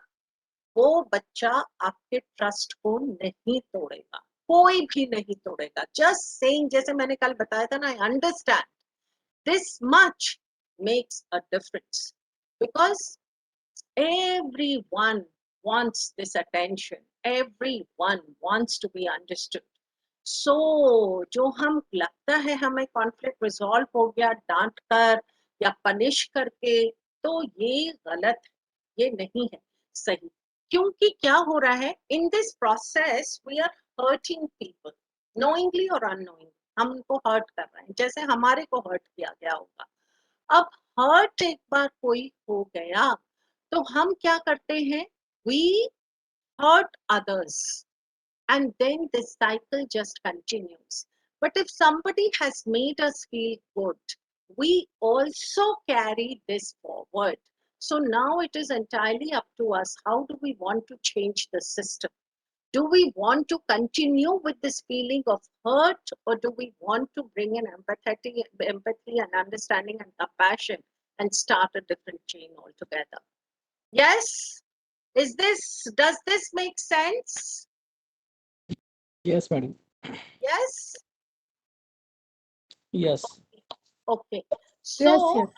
Speaker 1: वो बच्चा आपके ट्रस्ट को नहीं तोड़ेगा, कोई भी नहीं तोड़ेगा। जस्ट सेइंग, जैसे मैंने कल बताया था ना, I understand this much makes a difference, because everyone wants this attention, everyone wants to be understood. सो जो हम लगता है हमें कॉन्फ्लिक्ट रिजॉल्व हो गया डांट कर या पनिश करके, तो ये गलत है, ये नहीं है सही। क्योंकि क्या हो रहा है in this process, we are hurting people knowingly और अननोइंगली। हम उनको हर्ट कर रहे हैं जैसे हमारे को हर्ट किया गया होगा। अब हर्ट एक बार कोई हो गया तो हम क्या करते हैं? We hurt others, and then this cycle just continues. But if somebody has made us feel good, we also carry this forward. So now it is entirely up to us. How do we want to change the system? Do we want to continue with this feeling of hurt, or do we want to bring in empathy and understanding and compassion and start a different chain altogether? Yes? Does this make sense?
Speaker 3: Yes, madam.
Speaker 1: Yes?
Speaker 3: Yes.
Speaker 1: Okay.
Speaker 2: Yes,
Speaker 1: So,
Speaker 2: yes.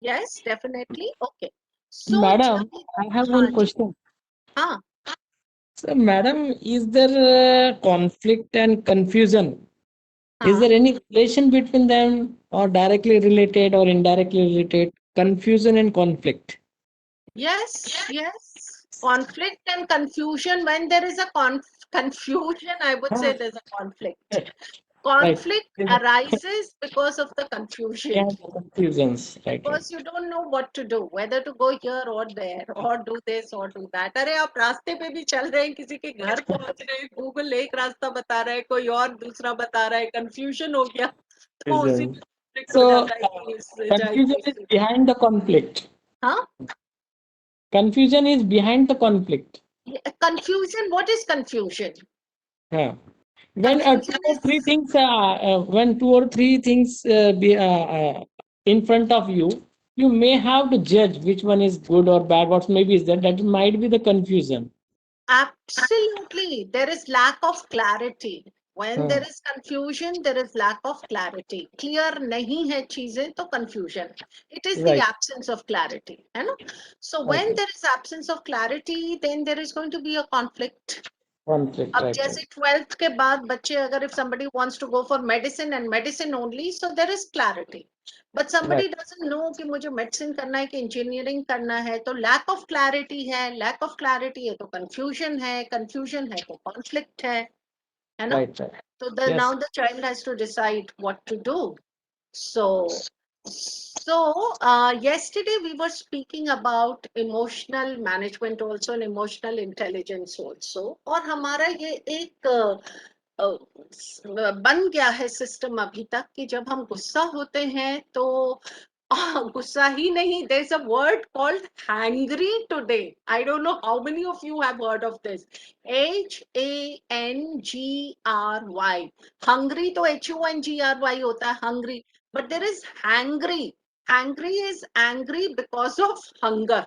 Speaker 1: yes, definitely. Okay. So,
Speaker 3: Madam, I have
Speaker 1: हाँ
Speaker 3: one
Speaker 1: जी,
Speaker 3: question.
Speaker 1: हाँ,
Speaker 3: So, madam, is there conflict and confusion? Is
Speaker 1: हाँ.
Speaker 3: there any relation between them, or directly related or indirectly related? Confusion and conflict.
Speaker 1: Yes, yes. Conflict and confusion. When there is a confusion, I would say
Speaker 3: Ah,
Speaker 1: there's a conflict.
Speaker 3: right. Right.
Speaker 1: Conflict arises because of the confusion.
Speaker 3: Yeah, confusions. Right, right.
Speaker 1: Because you don't know what to do, whether to go here or there, or do this or do that. अरे आप रास्ते पे भी चल रहे हैं, किसी के घर पहुंच रहे हैं, गूगल एक रास्ता बता रहा है, कोई और दूसरा बता रहा है, कंफ्यूजन हो गया, तो उसी में
Speaker 3: Confusion.
Speaker 1: conflict हो
Speaker 3: So,
Speaker 1: जाता है कि इस जाए
Speaker 3: confusion is
Speaker 1: दूसरी।
Speaker 3: behind the conflict.
Speaker 1: हाँ,
Speaker 3: Confusion is behind the conflict.
Speaker 1: confusion. What is confusion?
Speaker 3: Yeah. When two
Speaker 1: Confusion
Speaker 3: or three
Speaker 1: is
Speaker 3: things, when two or three things in front of you, you may have to judge which one is good or bad. What maybe is that might be the confusion.
Speaker 1: absolutely, there is lack of clarity. When
Speaker 3: Uh,
Speaker 1: there is confusion, there is lack of clarity. Clear नहीं है चीजें तो confusion. It is the
Speaker 3: right.
Speaker 1: absence of clarity, है ना? So
Speaker 3: Right.
Speaker 1: when
Speaker 3: Right.
Speaker 1: there is absence of clarity, then there is going to be a conflict.
Speaker 3: Conflict.
Speaker 1: अब
Speaker 3: Right.
Speaker 1: जैसे
Speaker 3: Right.
Speaker 1: 12th के बाद बच्चे अगर if somebody wants to go for medicine and medicine only, so there is clarity. But
Speaker 3: Right.
Speaker 1: somebody doesn't know कि मुझे medicine करना है कि engineering करना है, तो lack of clarity है, lack of clarity है तो confusion है तो conflict है है ना?
Speaker 3: Right, right.
Speaker 1: So now
Speaker 3: Yes.
Speaker 1: the child has to decide what to do. So, yesterday we were speaking about emotional management also and emotional intelligence also. और हमारा ये एक बन गया है सिस्टम अभी तक कि जब हम गुस्सा होते हैं तो गुस्सा ही नहीं, there is a word called hangry today. I don't know how many of you have heard of this. HANGRY. Hungry तो HUNGRY होता है, hungry. But there is hangry. Hangry is angry because of hunger.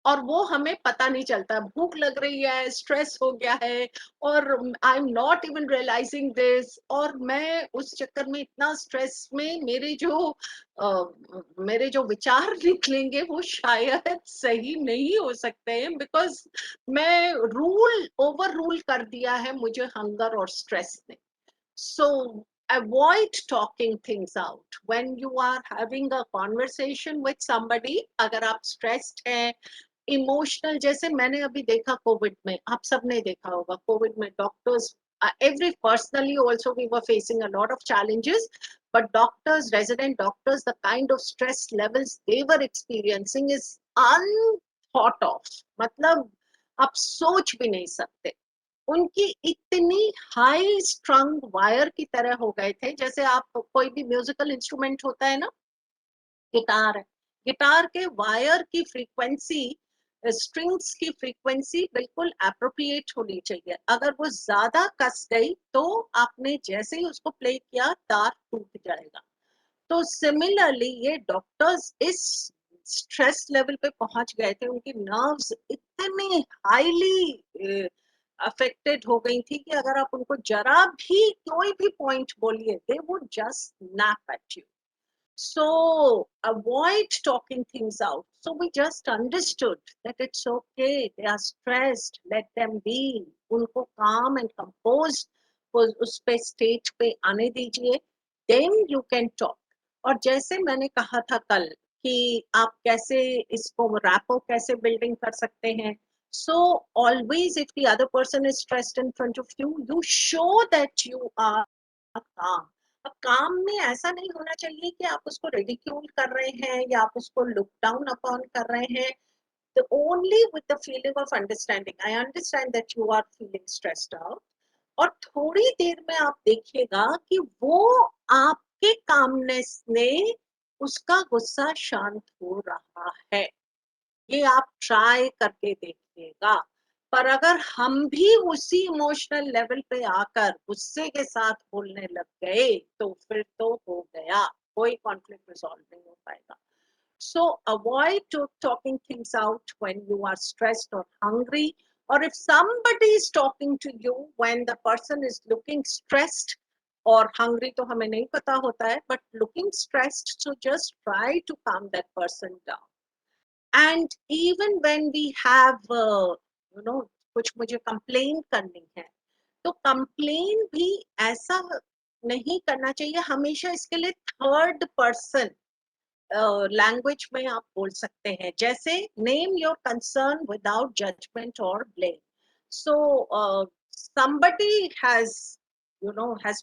Speaker 1: और वो हमें पता नहीं चलता, भूख लग रही है, स्ट्रेस हो गया है, और I am not even realising this, और मैं उस चक्कर में इतना स्ट्रेस में मेरे जो विचार निकलेंगे वो शायद सही नहीं हो सकते हैं, बिकॉज मैं ओवर रूल कर दिया है मुझे हंगर और स्ट्रेस ने. So avoid talking things out when you are having a conversation with somebody. अगर आप stressed हैं, इमोशनल, जैसे मैंने अभी देखा कोविड में, आप सबने देखा होगा कोविड में doctors, every personally also we were facing a lot of challenges, but doctors, resident doctors, the kind of stress levels they were experiencing is unthought of. मतलब आप सोच भी नहीं सकते. उनकी इतनी हाई स्ट्रंग वायर की तरह हो गए थे, जैसे आप कोई भी म्यूजिकल इंस्ट्रूमेंट होता है ना, गिटार है, गिटार के वायर की फ्रीक्वेंसी, स्ट्रिंग्स की फ्रीक्वेंसी बिल्कुल अप्रोप्रिएट होनी चाहिए. अगर वो ज्यादा कस गई तो आपने जैसे ही उसको प्ले किया तार टूट जाएगा. तो सिमिलरली ये डॉक्टर्स इस स्ट्रेस लेवल पे पहुंच गए थे, उनकी नर्व्स इतनी हाईली अफेक्टेड हो गई थी कि अगर आप उनको जरा भी कोई भी पॉइंट बोलिए, they would just snap at you. So avoid talking things out. So we just understood that it's okay. They are stressed. Let them be. उनको calm and composed उस पे stage पे आने दीजिए. Then you can talk. और जैसे मैंने कहा था कल कि आप कैसे इसको rapport कैसे building कर सकते हैं. So always if the other person is stressed in front of you, you show that you are calm. अब काम में ऐसा नहीं होना चाहिए कि आप उसको रिडिक्यूल कर रहे हैं या आप उसको लुक डाउन अपॉन कर रहे हैं. The only with the feeling of understanding. I understand that you are feeling stressed out. और थोड़ी देर में आप देखिएगा कि वो आपके कामनेस ने उसका गुस्सा शांत हो रहा है. ये आप ट्राई करके देखिएगा. पर अगर हम भी उसी इमोशनल लेवल पे आकर गुस्से के साथ बोलने लग गए तो फिर तो हो गया, कोई कॉन्फ्लिक्ट रिजॉल्व नहीं हो पाएगा. So avoid talking things out when you are stressed or hungry, or if somebody is talking to you when the person is looking stressed or hungry, तो हमें नहीं पता होता है, but looking stressed, so just try to calm that person down. And even when we have कुछ मुझे complain करनी है, तो कंप्लेन भी ऐसा नहीं करना चाहिए. हमेशा इसके लिए थर्ड पर्सन लैंग्वेज में आप बोल सकते हैं, जैसे name your concern without judgment और blame. So somebody has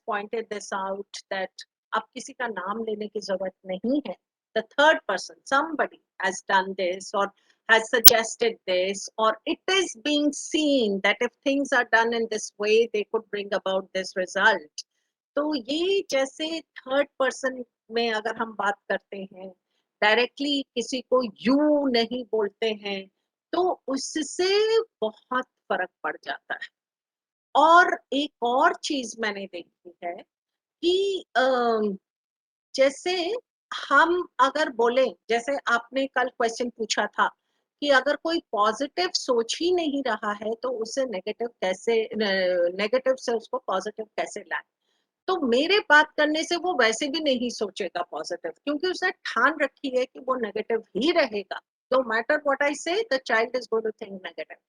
Speaker 1: pointed this out that अब किसी का नाम लेने की जरूरत नहीं है. The third person, somebody has done this or has suggested this, or it is being seen that if things are done in this way they could bring about this result. तो ये जैसे थर्ड पर्सन में अगर हम बात करते हैं, directly किसी को यू नहीं बोलते हैं, तो उससे बहुत फर्क पड़ जाता है. और एक और चीज मैंने देखी है कि जैसे हम अगर बोले, जैसे आपने कल क्वेश्चन पूछा था कि अगर कोई पॉजिटिव सोच ही नहीं रहा है तो उसे नेगेटिव से उसको पॉजिटिव कैसे लाए. तो मेरे बात करने से वो वैसे भी नहीं सोचेगा पॉजिटिव, क्योंकि उसने ठान रखी है कि वो नेगेटिव ही रहेगा. no matter what I say, the child is going to think negative.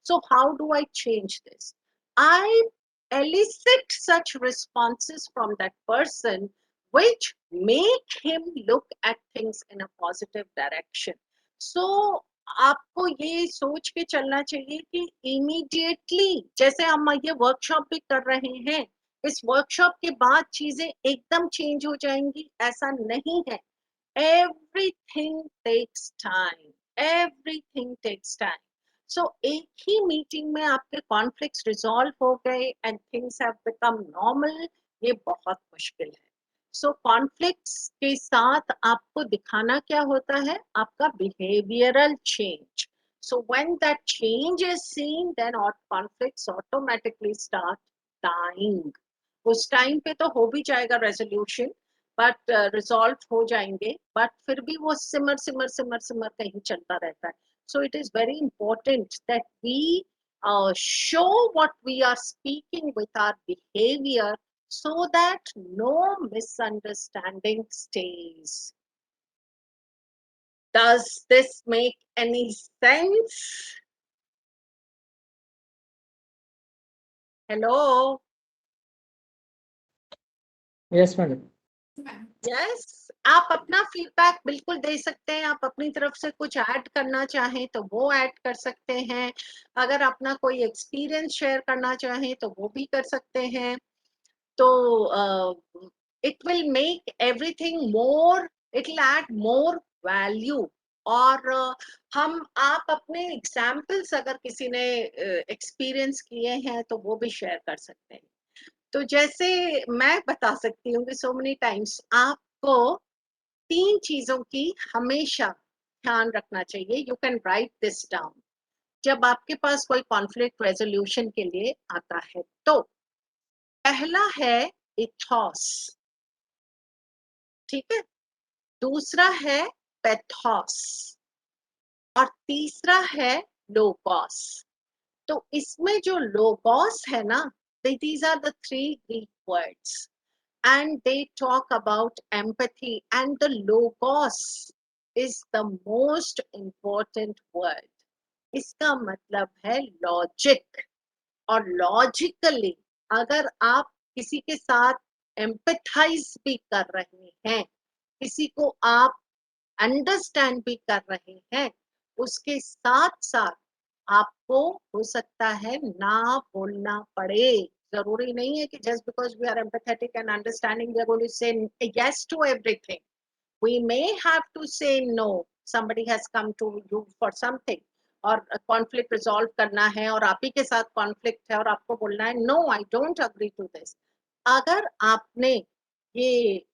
Speaker 1: So how do I change this? I elicit such responses from that person which make him look at things in a positive direction. So आपको ये सोच के चलना चाहिए कि immediately, जैसे हम ये वर्कशॉप भी कर रहे हैं, इस वर्कशॉप के बाद चीजें एकदम चेंज हो जाएंगी, ऐसा नहीं है। everything takes time, everything takes time. So एक ही मीटिंग में आपके कॉन्फ्लिक्ट्स रिजॉल्व हो गए and things have become normal, ये बहुत मुश्किल है। सो कॉन्फ्लिक्ट्स के साथ आपको दिखाना क्या होता है, आपका behavioural change. So when that change is seen, then conflicts automatically start dying. उस टाइम पे तो हो भी जाएगा रेजोल्यूशन, बट रिजॉल्व हो जाएंगे, बट फिर भी वो सिमर सिमर सिमर सिमर कहीं चलता रहता है। So it is very important that we show what we are speaking with our behaviour, so that no misunderstanding stays. Does this make any sense? Hello?
Speaker 3: Yes, madam.
Speaker 1: Yes, आप अपना फीडबैक बिल्कुल दे सकते हैं। आप अपनी तरफ से कुछ ऐड करना चाहें तो वो ऐड कर सकते हैं। अगर अपना कोई एक्सपीरियंस शेयर करना चाहें तो वो भी कर सकते हैं। तो it will make everything more, it will add more value. और हम आप अपने एग्जाम्पल्स अगर किसी ने एक्सपीरियंस किए हैं तो वो भी शेयर कर सकते हैं। तो जैसे मैं बता सकती हूँ कि सो मेनी टाइम्स आपको 3 चीजों की हमेशा ध्यान रखना चाहिए। You can write this down जब आपके पास कोई कॉन्फ्लिक्ट रेजोल्यूशन के लिए आता है। तो पहला है इथॉस, ठीक है। दूसरा है पैथॉस, और तीसरा है लोगोस। तो इसमें जो लोगोस है ना, these are the 3 Greek words and they talk about empathy, and the logos is the most important word. इसका मतलब है लॉजिक। और लॉजिकली अगर आप किसी के साथ एम्पथाइज भी कर रहे हैं, किसी को आप अंडरस्टैंड भी कर रहे हैं, उसके साथ साथ आपको हो सकता है ना बोलना पड़े। जरूरी नहीं है कि just because we are empathetic and understanding we are going to say yes to everything. We may have to say no. Somebody has come to you for something, और कॉन्फ्लिक्ट रिजॉल्व करना है और आप ही के साथ कॉन्फ्लिक्ट है और आपको बोलना है no, I don't agree to this. अगर आपने ये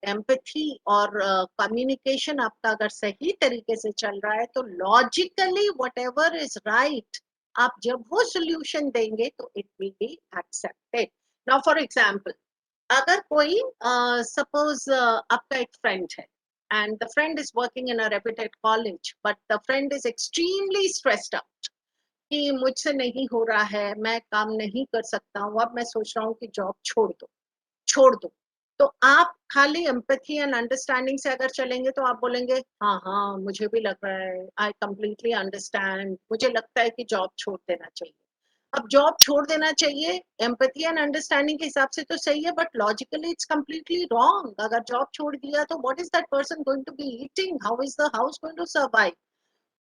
Speaker 1: एम्पैथी और कम्युनिकेशन आपका अगर सही तरीके से चल रहा है, तो logically what ever is right, आप जब वो सोल्यूशन देंगे तो it will be accepted. Now for example, अगर कोई सपोज आपका एक फ्रेंड है and the friend is working in a reputed college, but the friend is extremely stressed out कि मुझसे नहीं हो रहा है, मैं काम नहीं कर सकता हूँ, अब मैं सोच रहा हूँ कि जॉब छोड़ दो, छोड़ दो। तो आप खाली एम्पैथी एंड अंडरस्टैंडिंग से अगर चलेंगे तो आप बोलेंगे हाँ हाँ मुझे भी लग रहा है, आई कंप्लीटली अंडरस्टैंड, मुझे लगता है कि जॉब छोड़ देना चाहिए। अब जॉब छोड़ देना चाहिए एम्पैथी एंड अंडरस्टैंडिंग के हिसाब से तो सही है, but logically it's completely wrong. अगर जॉब छोड़ दिया तो what is that person going to be eating, how is the house going to survive?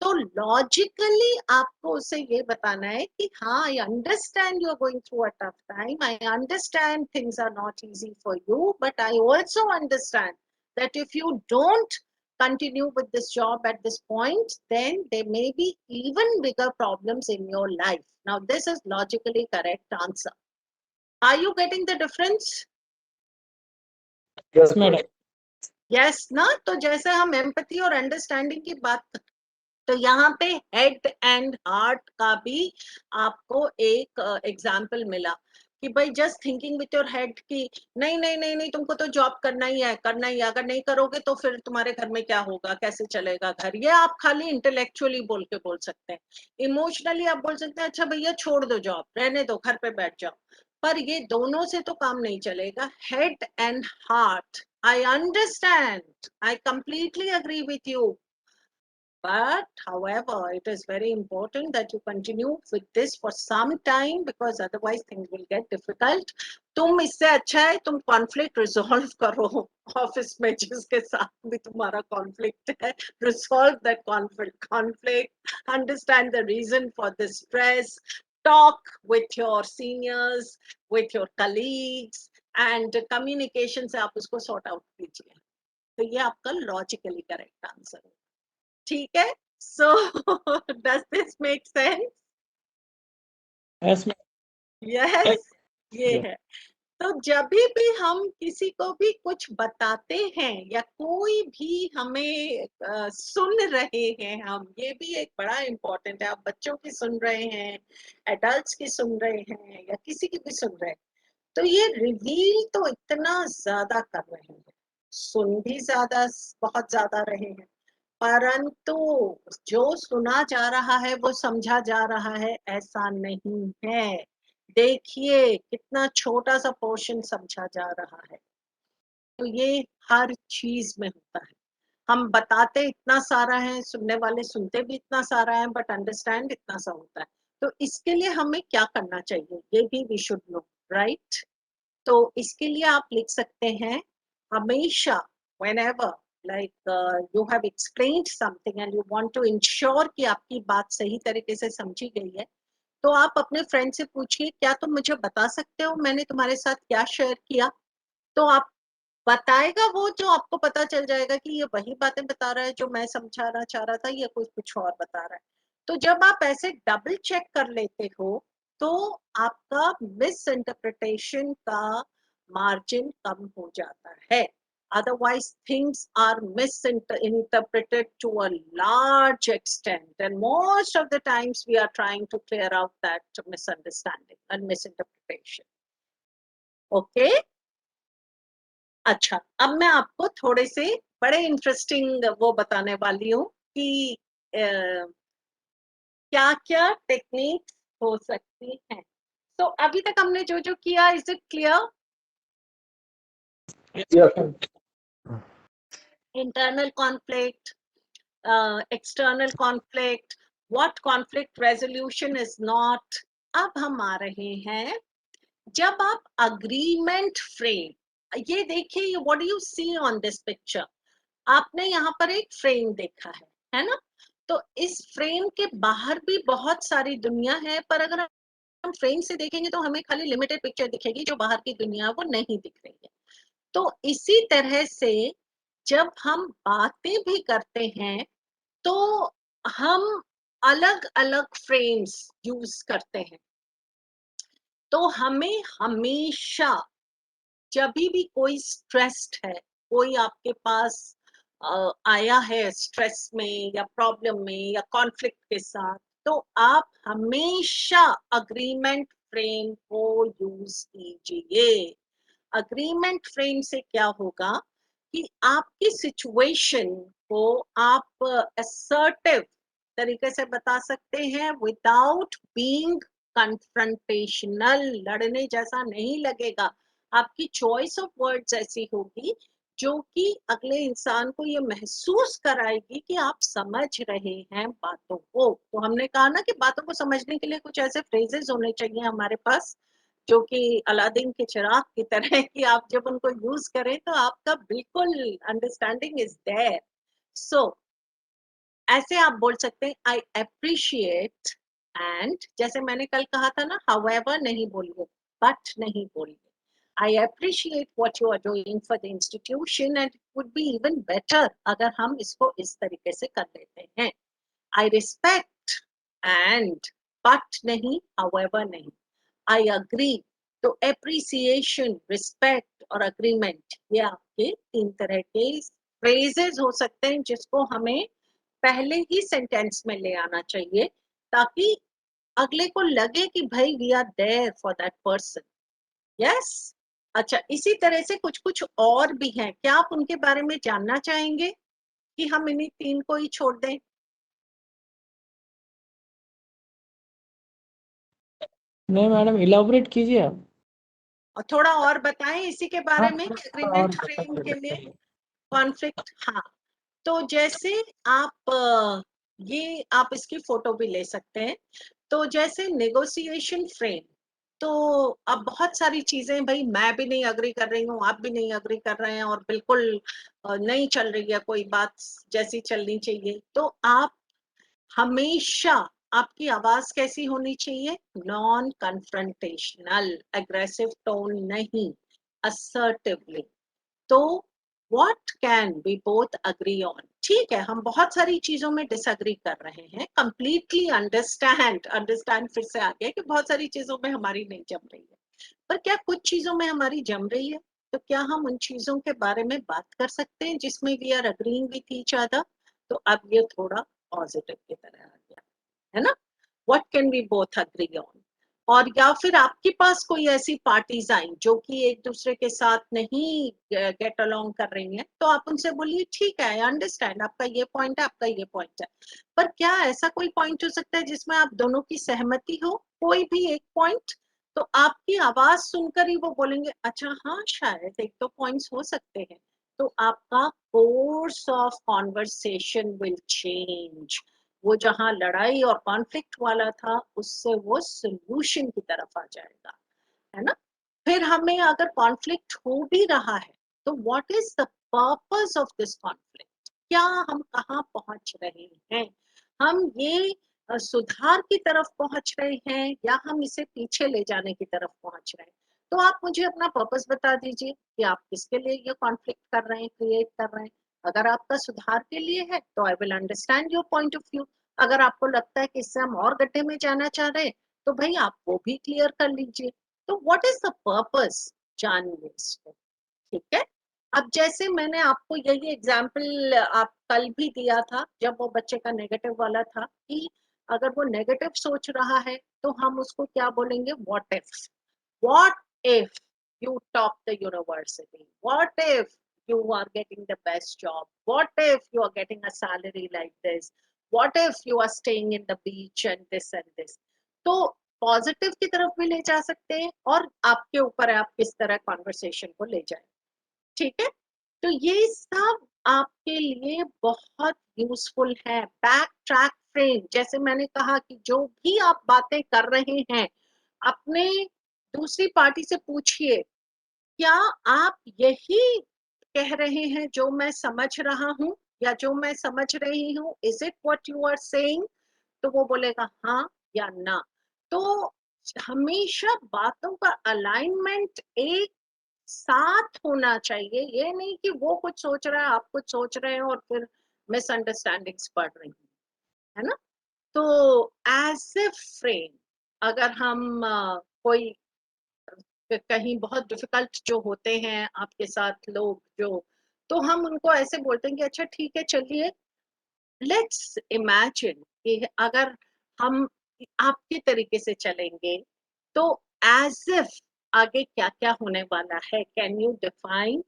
Speaker 1: तो लॉजिकली आपको उसे ये बताना है कि हाँ, I understand you are going through a tough time, I understand things are not easy for you, but I also understand that if you don't continue with this job at this point, then there may be even bigger problems in your life. Now this is logically correct answer. Are you getting the difference?
Speaker 3: Yes, madam.
Speaker 1: Yes ना? तो जैसे हम empathy और understanding की बात, तो यहाँ पे हेड एंड हार्ट का भी आपको एक एग्जाम्पल मिला कि भाई just thinking with your head कि नहीं नहीं नहीं नहीं तुमको तो जॉब करना ही है, करना ही है, अगर नहीं करोगे तो फिर तुम्हारे घर में क्या होगा, कैसे चलेगा घर, ये आप खाली इंटेलेक्चुअली बोल के बोल सकते हैं। इमोशनली आप बोल सकते हैं अच्छा भैया छोड़ दो जॉब, रहने दो, घर पे बैठ जाओ, पर ये दोनों से तो काम नहीं चलेगा। Head and heart, I understand, I completely agree with you, But however, it is very important that you continue with this for some time because otherwise things will get difficult. तुम इससे अच्छा है तुम कॉन्फ्लिक्ट रिजॉल्व करो office में जिसके साथ भी तुम्हारा कॉन्फ्लिक्ट है. Resolve that conflict, understand the reason for the stress, talk with your seniors, with your colleagues, and communication से आप उसको sort out कीजिए. तो ये आपका लॉजिकली करेक्ट आंसर है. ठीक है. So does this make sense?
Speaker 3: Yes, ma'am.
Speaker 1: Yes. ये
Speaker 3: Yes.
Speaker 1: है. तो जब भी हम किसी को भी कुछ बताते हैं या कोई भी हमें सुन रहे हैं, हम ये भी एक बड़ा इम्पोर्टेंट है. आप बच्चों की सुन रहे हैं, एडल्ट्स की सुन रहे हैं या किसी की भी सुन रहे हैं, तो ये रिवील तो इतना ज्यादा कर रहे हैं, सुन भी ज्यादा बहुत ज्यादा रहे हैं, परंतु जो सुना जा रहा है वो समझा जा रहा है ऐसा नहीं है. देखिए कितना छोटा सा पोर्शन समझा जा रहा है. तो ये हर चीज में होता है. हम बताते इतना सारा है, सुनने वाले सुनते भी इतना सारा है, बट अंडरस्टैंड इतना सा होता है. तो इसके लिए हमें क्या करना चाहिए ये भी वी शुड नो, राइट? तो इसके लिए आप लिख सकते हैं हमेशा, whenever like you have explained something and you want to ensure कि आपकी बात सही तरीके से समझी गई है, तो आप अपने फ्रेंड से पूछिए क्या तुम मुझे बता सकते हो मैंने तुम्हारे साथ क्या शेयर किया. तो आप बताएगा वो, जो आपको पता चल जाएगा कि ये वही बातें बता रहा है जो मैं समझाना चाह रहा था या कोई कुछ और बता रहा है. तो जब आप ऐसे डबल चेक कर लेते हो तो आपका मिस इंटरप्रिटेशन का मार्जिन कम हो जाता है. Otherwise, things are misinterpreted to a large extent, and most of the times we are trying to clear out that misunderstanding and misinterpretation. Okay? अच्छा, अब मैं आपको थोड़े से बड़े इंटरेस्टिंग वो बताने वाली हूँ कि क्या क्या टेक्निक हो सकती हैं. तो अभी तक हमने जो जो किया, is it clear?
Speaker 4: Yes, ma'am.
Speaker 1: Internal conflict, external conflict, what conflict resolution is not. अब हम आ रहे हैं जब आप अग्रीमेंट फ्रेम, ये देखिए what do you see on this picture. आपने यहाँ पर एक फ्रेम देखा है ना? तो इस फ्रेम के बाहर भी बहुत सारी दुनिया है, पर अगर हम फ्रेम से देखेंगे तो हमें खाली लिमिटेड पिक्चर दिखेगी, जो बाहर की दुनिया है वो नहीं दिख रही है. तो इसी तरह से जब हम बातें भी करते हैं तो हम अलग अलग फ्रेम्स यूज करते हैं. तो हमें हमेशा जब भी कोई स्ट्रेस्ड है, कोई आपके पास आया है स्ट्रेस में या प्रॉब्लम में या कॉन्फ्लिक्ट के साथ, तो आप हमेशा अग्रीमेंट फ्रेम को यूज कीजिए. अग्रीमेंट फ्रेम से क्या होगा कि आपकी सिचुएशन को आप असर्टिव तरीके से बता सकते हैं विदाउट बीइंग कन्फ्रंटेशनल. लड़ने जैसा नहीं लगेगा. आपकी चॉइस ऑफ वर्ड्स ऐसी होगी जो कि अगले इंसान को ये महसूस कराएगी कि आप समझ रहे हैं बातों को. तो हमने कहा ना कि बातों को समझने के लिए कुछ ऐसे फ्रेजेस होने चाहिए हमारे पास जो कि अलादीन के चिराग की तरह कि आप जब उनको यूज करें तो आपका बिल्कुल अंडरस्टैंडिंग इज देयर. सो ऐसे आप बोल सकते हैं आई अप्रिशिएट, एंड जैसे मैंने कल कहा था ना, हाउएवर नहीं बोलिए, बट नहीं बोलिए. I appreciate what you are doing for the institution and it would be even better अगर हम इसको इस तरीके से कर लेते हैं. आई रिस्पेक्ट एंड, बट नहीं, हाउएवर नहीं. I agree. तो एप्रिसिएशन, रिस्पेक्ट और अग्रीमेंट, ये आपके तीन तरह के फ्रेजेस हो सकते हैं जिसको हमें पहले ही सेंटेंस में ले आना चाहिए ताकि अगले को लगे कि भाई we are there for that person. Yes. अच्छा, इसी तरह से कुछ कुछ और भी हैं, क्या आप उनके बारे में जानना चाहेंगे कि हम इन्हीं तीन को ही छोड़ दें?
Speaker 3: नहीं मैडम, इलाबोरेट कीजिए आप.
Speaker 1: और थोड़ा और बताएं इसी के बारे
Speaker 3: हाँ,
Speaker 1: में
Speaker 3: थोड़ा
Speaker 1: कि
Speaker 3: थोड़ा और
Speaker 1: अग्रीमेंट फ्रेम के लिए
Speaker 3: बताइए.
Speaker 1: कॉन्फ्लिक्ट. हाँ, तो जैसे आप ये आप इसकी फोटो भी ले सकते हैं। तो जैसे नेगोशिएशन फ्रेम, तो अब बहुत सारी चीजें, भाई मैं भी नहीं अग्री कर रही हूँ, आप भी नहीं अग्री कर रहे हैं, और बिल्कुल नहीं चल रही है कोई बात जैसी चलनी चाहिए, तो आप हमेशा, आपकी आवाज कैसी होनी चाहिए? नॉन कन्फ्रंटेशनल, एग्रेसिव टोन नहीं, असर्टिवली। तो what can we both agree on? ठीक है, हम बहुत सारी चीजों में डिसअग्री कर रहे हैं, कंप्लीटली अंडरस्टैंड, अंडरस्टैंड फिर से आ गया कि बहुत सारी चीजों में हमारी नहीं जम रही है, पर क्या कुछ चीजों में हमारी जम रही है? तो क्या हम उन चीजों के बारे में बात कर सकते हैं जिसमें we are agreeing with each other? तो अब ये थोड़ा पॉजिटिव की तरह आ गया, है ना? What can we both agree on? और या फिर आपके पास कोई ऐसी पार्टीज आई जो कि एक दूसरे के साथ नहीं गेट अलोंग कर रही हैं, तो आप उनसे बोलिए ठीक है, आई अंडरस्टैंड, आपका ये पॉइंट है, आपका ये पॉइंट है, पर क्या ऐसा कोई पॉइंट हो सकता है जिसमें आप दोनों की सहमति हो? कोई भी एक पॉइंट, तो आपकी आवाज सुनकर ही वो बोलेंगे अच्छा हाँ शायद एक तो पॉइंट्स हो सकते हैं, तो आपका course of conversation will change. वो जहां लड़ाई और कॉन्फ्लिक्ट वाला था, उससे वो सोल्यूशन की तरफ आ जाएगा, है ना? फिर हमें अगर कॉन्फ्लिक्ट हो भी रहा है, तो what is the purpose of this conflict? क्या हम कहाँ पहुंच रहे हैं? हम ये सुधार की तरफ पहुंच रहे हैं या हम इसे पीछे ले जाने की तरफ पहुंच रहे हैं? तो आप मुझे अपना पर्पस बता दीजिए कि आप किसके लिए ये कॉन्फ्लिक्ट कर रहे हैं, क्रिएट कर रहे हैं। अगर आपका सुधार के लिए है तो I will understand your point of view. अगर आपको लगता है कि इससे हम और गड्ढे में जाना चाह रहे हैं, तो भाई आप वो भी क्लियर कर लीजिए। तो व्हाट इज द पर्पस? जानिए इसको, ठीक है? अब जैसे मैंने आपको यही एग्जाम्पल आप कल भी दिया था, जब वो बच्चे का नेगेटिव वाला था, कि अगर वो नेगेटिव सोच रहा है तो हम उसको क्या बोलेंगे? What if? What if you top the university? What if you are getting the best job? What if you are getting a salary like this? What if you are staying in the beach and this and this? तो positive की तरफ भी ले जा सकते हैं, और आपके ऊपर है आप किस तरह कॉन्वर्सेशन को ले जाए, ठीक है? तो ये सब आपके लिए बहुत यूजफुल है। बैक ट्रैक फ्रेम, जैसे मैंने कहा कि जो भी आप बातें कर रहे हैं, अपने दूसरी पार्टी से पूछिए क्या आप यही कह रहे हैं जो मैं समझ रहा हूँ, या जो मैं समझ रही हूँ, is it what you are saying? तो वो बोलेगा हाँ या ना। तो हमेशा बातों का अलाइनमेंट एक साथ होना चाहिए, ये नहीं कि वो कुछ सोच रहा है, आप कुछ सोच रहे हैं, और फिर मिसअंडरस्टैंडिंग्स बढ़ रही है ना? तो एज ए फ्रेम, अगर हम कोई कहीं बहुत डिफिकल्ट जो होते हैं आपके साथ लोग जो, तो हम उनको ऐसे बोलते हैं कि अच्छा ठीक है चलिए, लेट्स इमेजिन कि अगर हम आपके तरीके से चलेंगे तो एज इफ आगे क्या क्या होने वाला है, कैन यू डिफाइन?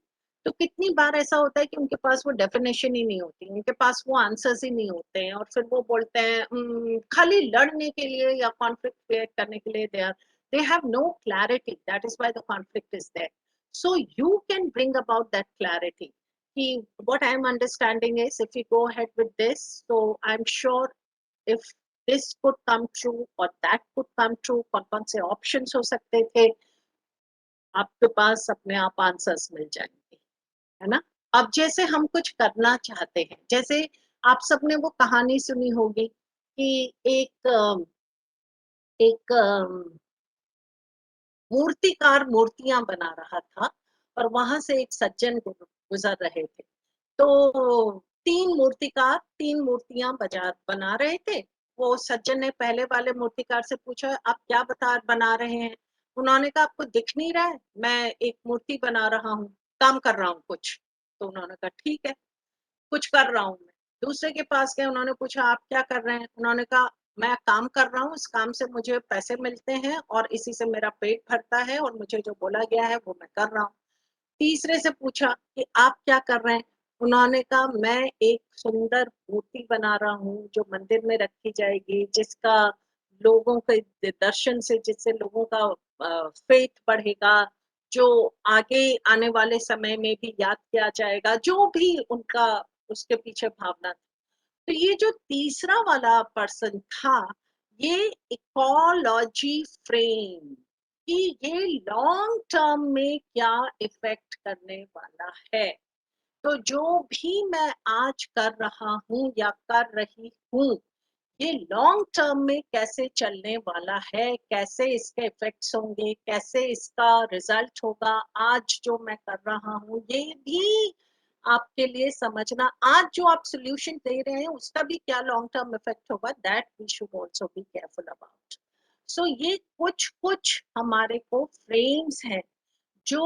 Speaker 1: तो कितनी बार ऐसा होता है कि उनके पास वो डेफिनेशन ही नहीं होती, उनके पास वो आंसर्स ही नहीं होते हैं, और फिर वो बोलते हैं खाली लड़ने के लिए या कॉन्फ्लिक्ट क्रिएट करने के लिए, they have no clarity, that is why the conflict is there. So you can bring about that clarity. What I am understanding is if we go ahead with this, so I'm sure if this could come true or that could come true, कौन कौन से options हो सकते थे, आपके पास अपने आप answers मिल जाएंगे, है ना? अब जैसे हम कुछ करना चाहते हैं, जैसे आप सबने वो कहानी सुनी होगी कि एक मूर्तिकार मूर्तियां बना रहा था, और वहां से एक सज्जन गुजर रहे थे। तो तीन मूर्तिकार तीन मूर्तियां बना रहे थे। वो सज्जन ने पहले वाले मूर्तिकार से पूछा आप क्या बना रहे हैं? उन्होंने कहा आपको दिख नहीं रहा है, मैं एक मूर्ति बना रहा हूँ, काम कर रहा हूँ कुछ। तो उन्होंने कहा ठीक है, कुछ कर रहा हूँ मैं। दूसरे के पास गए, उन्होंने पूछा आप क्या कर रहे हैं? उन्होंने कहा मैं काम कर रहा हूँ, इस काम से मुझे पैसे मिलते हैं और इसी से मेरा पेट भरता है, और मुझे जो बोला गया है वो मैं कर रहा हूँ। तीसरे से पूछा कि आप क्या कर रहे हैं? उन्होंने कहा मैं एक सुंदर मूर्ति बना रहा हूँ जो मंदिर में रखी जाएगी, जिसका लोगों के दर्शन से, जिससे लोगों का फेथ बढ़ेगा, जो आगे आने वाले समय में भी याद किया जाएगा, जो भी उनका उसके पीछे भावना थी। तो ये जो तीसरा वाला पर्सन था, ये इकोलॉजी फ्रेम, कि ये लॉन्ग टर्म में क्या इफेक्ट करने वाला है। तो जो भी मैं आज कर रहा हूँ या कर रही हूँ, ये लॉन्ग टर्म में कैसे चलने वाला है, कैसे इसके इफेक्ट्स होंगे, कैसे इसका रिजल्ट होगा, आज जो मैं कर रहा हूँ ये भी आपके लिए समझना, आज जो आप सोल्यूशन दे रहे हैं उसका भी क्या लॉन्ग टर्म इफेक्ट होगा, that we should also be careful about. So ये कुछ कुछ हमारे को फ्रेम्स हैं जो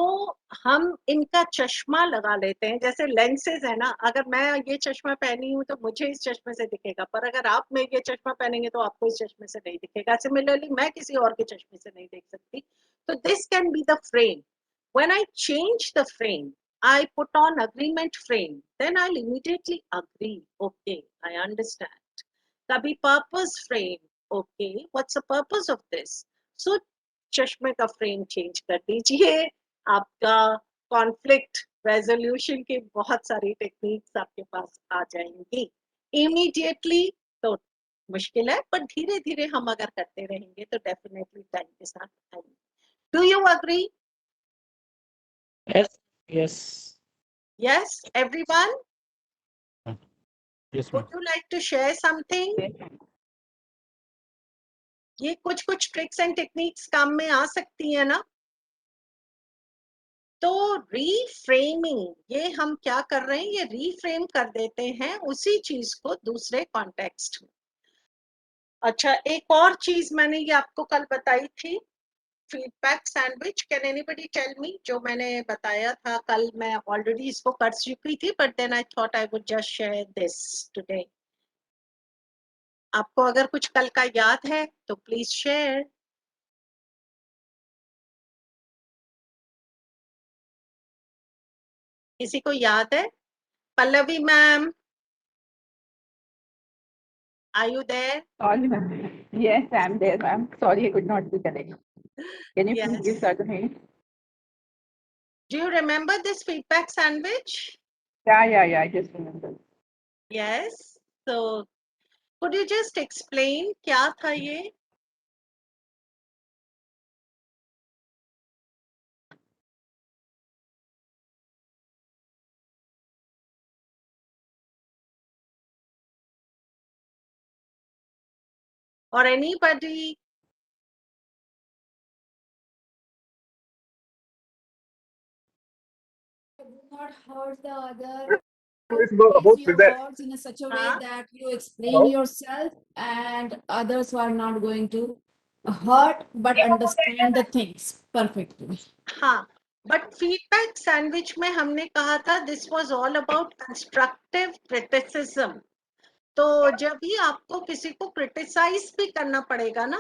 Speaker 1: हम इनका चश्मा लगा लेते हैं, जैसे लेंसेज है ना, अगर मैं ये चश्मा पहनी हूँ तो मुझे इस चश्मे से दिखेगा, पर अगर आप में ये चश्मा पहनेंगे तो आपको इस चश्मे से नहीं दिखेगा, सिमिलरली मैं किसी और के चश्मे से नहीं देख सकती। तो this can be the frame. When I change the frame, I put on agreement frame, then I'll immediately agree, okay, I understand. कभी purpose frame, okay what's the purpose of this. So चश्मे का frame change कर दीजिए, आपका conflict resolution की बहुत सारी techniques आपके पास आ जाएंगी इमीडिएटली। तो मुश्किल है, पर धीरे धीरे हम अगर करते रहेंगे तो डेफिनेटली टाइम के साथ आएंगे। Do you agree?
Speaker 3: Yes, yes,
Speaker 1: yes everyone?
Speaker 3: yes,
Speaker 1: would
Speaker 3: ma'am.
Speaker 1: You like to share something?
Speaker 2: Yes.
Speaker 1: ये कुछ कुछ ट्रिक्स एंड टेक्निक्स काम में आ सकती है ना। तो रीफ्रेमिंग, ये हम क्या कर रहे हैं, ये रीफ्रेम कर देते हैं उसी चीज को दूसरे कॉन्टेक्स्ट में। अच्छा, एक और चीज मैंने ये आपको कल बताई थी, feedback sandwich. Can anybody tell me, जो मैंने बताया था कल, मैं ऑलरेडी इसको कर चुकी थी, but then I thought I would just share this today. आपको अगर कुछ कल का याद है तो प्लीज शेयर। किसी को याद है? Pallavi ma'am, are you there?
Speaker 2: Sorry, ma'am. Yes, I'm there, ma'am. Sorry, I could not be correct. Can you please give
Speaker 1: Yes.
Speaker 2: certain hints?
Speaker 1: Do you remember this feedback sandwich?
Speaker 2: Yeah. I just remember.
Speaker 1: Yes. So could you just explain क्या था ये? Or anybody?
Speaker 4: Do not hurt the other.
Speaker 5: It's
Speaker 4: Place
Speaker 5: about
Speaker 4: your
Speaker 5: feedback.
Speaker 4: words in a such a way
Speaker 1: हाँ
Speaker 4: that you explain
Speaker 5: Hello?
Speaker 4: yourself and others are not going to hurt but understand the things perfectly.
Speaker 1: हाँ, but feedback sandwich में हमने कहा था this was all about constructive criticism. तो जब भी आपको किसी को क्रिटिसाइज भी करना पड़ेगा ना,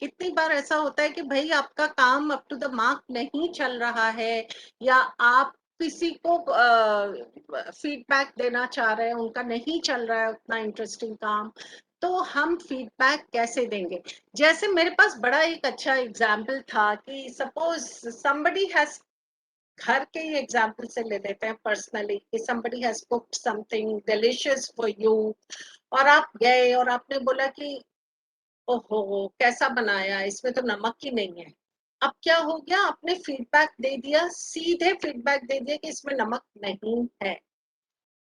Speaker 1: कितनी बार ऐसा होता है कि भाई आपका काम अप टू द मार्क नहीं चल रहा है, या आप किसी को फीडबैक देना चाह रहे हैं, उनका नहीं चल रहा है उतना इंटरेस्टिंग काम, तो हम फीडबैक कैसे देंगे। जैसे मेरे पास बड़ा एक अच्छा एग्जाम्पल था कि सपोज somebody has, घर के ही एग्जाम्पल से ले लेते हैं पर्सनली, कि somebody has cooked something delicious for you, और आप गए और आपने बोला कि ओहो कैसा बनाया, इसमें तो नमक ही नहीं है। अब क्या हो गया, आपने फीडबैक दे दिया, सीधे फीडबैक दे दिया कि इसमें नमक नहीं है।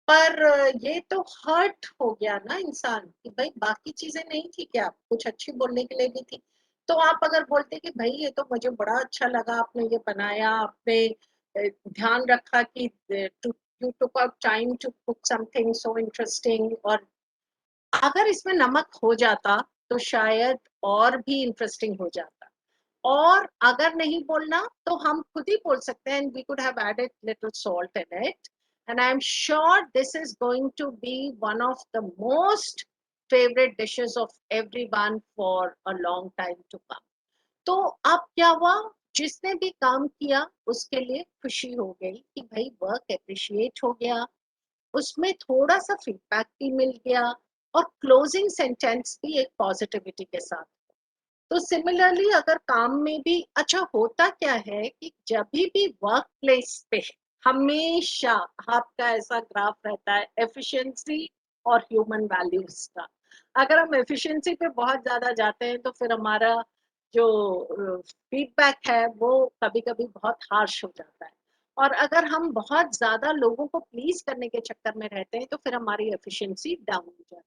Speaker 1: पर ये तो हर्ट हो गया ना इंसान, कि भाई बाकी चीजें नहीं थी क्या, कुछ अच्छी बोलने के लिए भी थी। तो आप अगर बोलते कि भाई ये तो मुझे बड़ा अच्छा लगा, आपने ये बनाया, आपने ध्यान रखा कि you took out time to cook something so interesting, और अगर इसमें नमक हो जाता तो शायद और भी इंटरेस्टिंग हो जाता। और अगर नहीं बोलना तो हम खुद ही बोल सकते हैं, we could have added little salt in it, and I'm sure this is going to be one of the most favorite dishes of everyone for a long time to come. तो अब क्या हुआ, जिसने भी काम किया उसके लिए खुशी हो गई कि भाई वर्क अप्रिशिएट हो गया, उसमें थोड़ा सा फीडबैक भी मिल गया, और क्लोजिंग सेंटेंस भी एक पॉजिटिविटी के साथ। तो सिमिलरली अगर काम में भी, अच्छा होता क्या है कि जब भी वर्क प्लेस पे हमेशा आपका ऐसा ग्राफ रहता है, एफिशिएंसी और ह्यूमन वैल्यूज का। अगर हम एफिशिएंसी पे बहुत ज्यादा जाते हैं तो फिर हमारा जो फीडबैक है वो कभी कभी बहुत हार्श हो जाता है। और अगर हम बहुत ज्यादा लोगों को प्लीज करने के चक्कर में रहते हैं तो फिर हमारी एफिशिएंसी डाउन हो जाती है।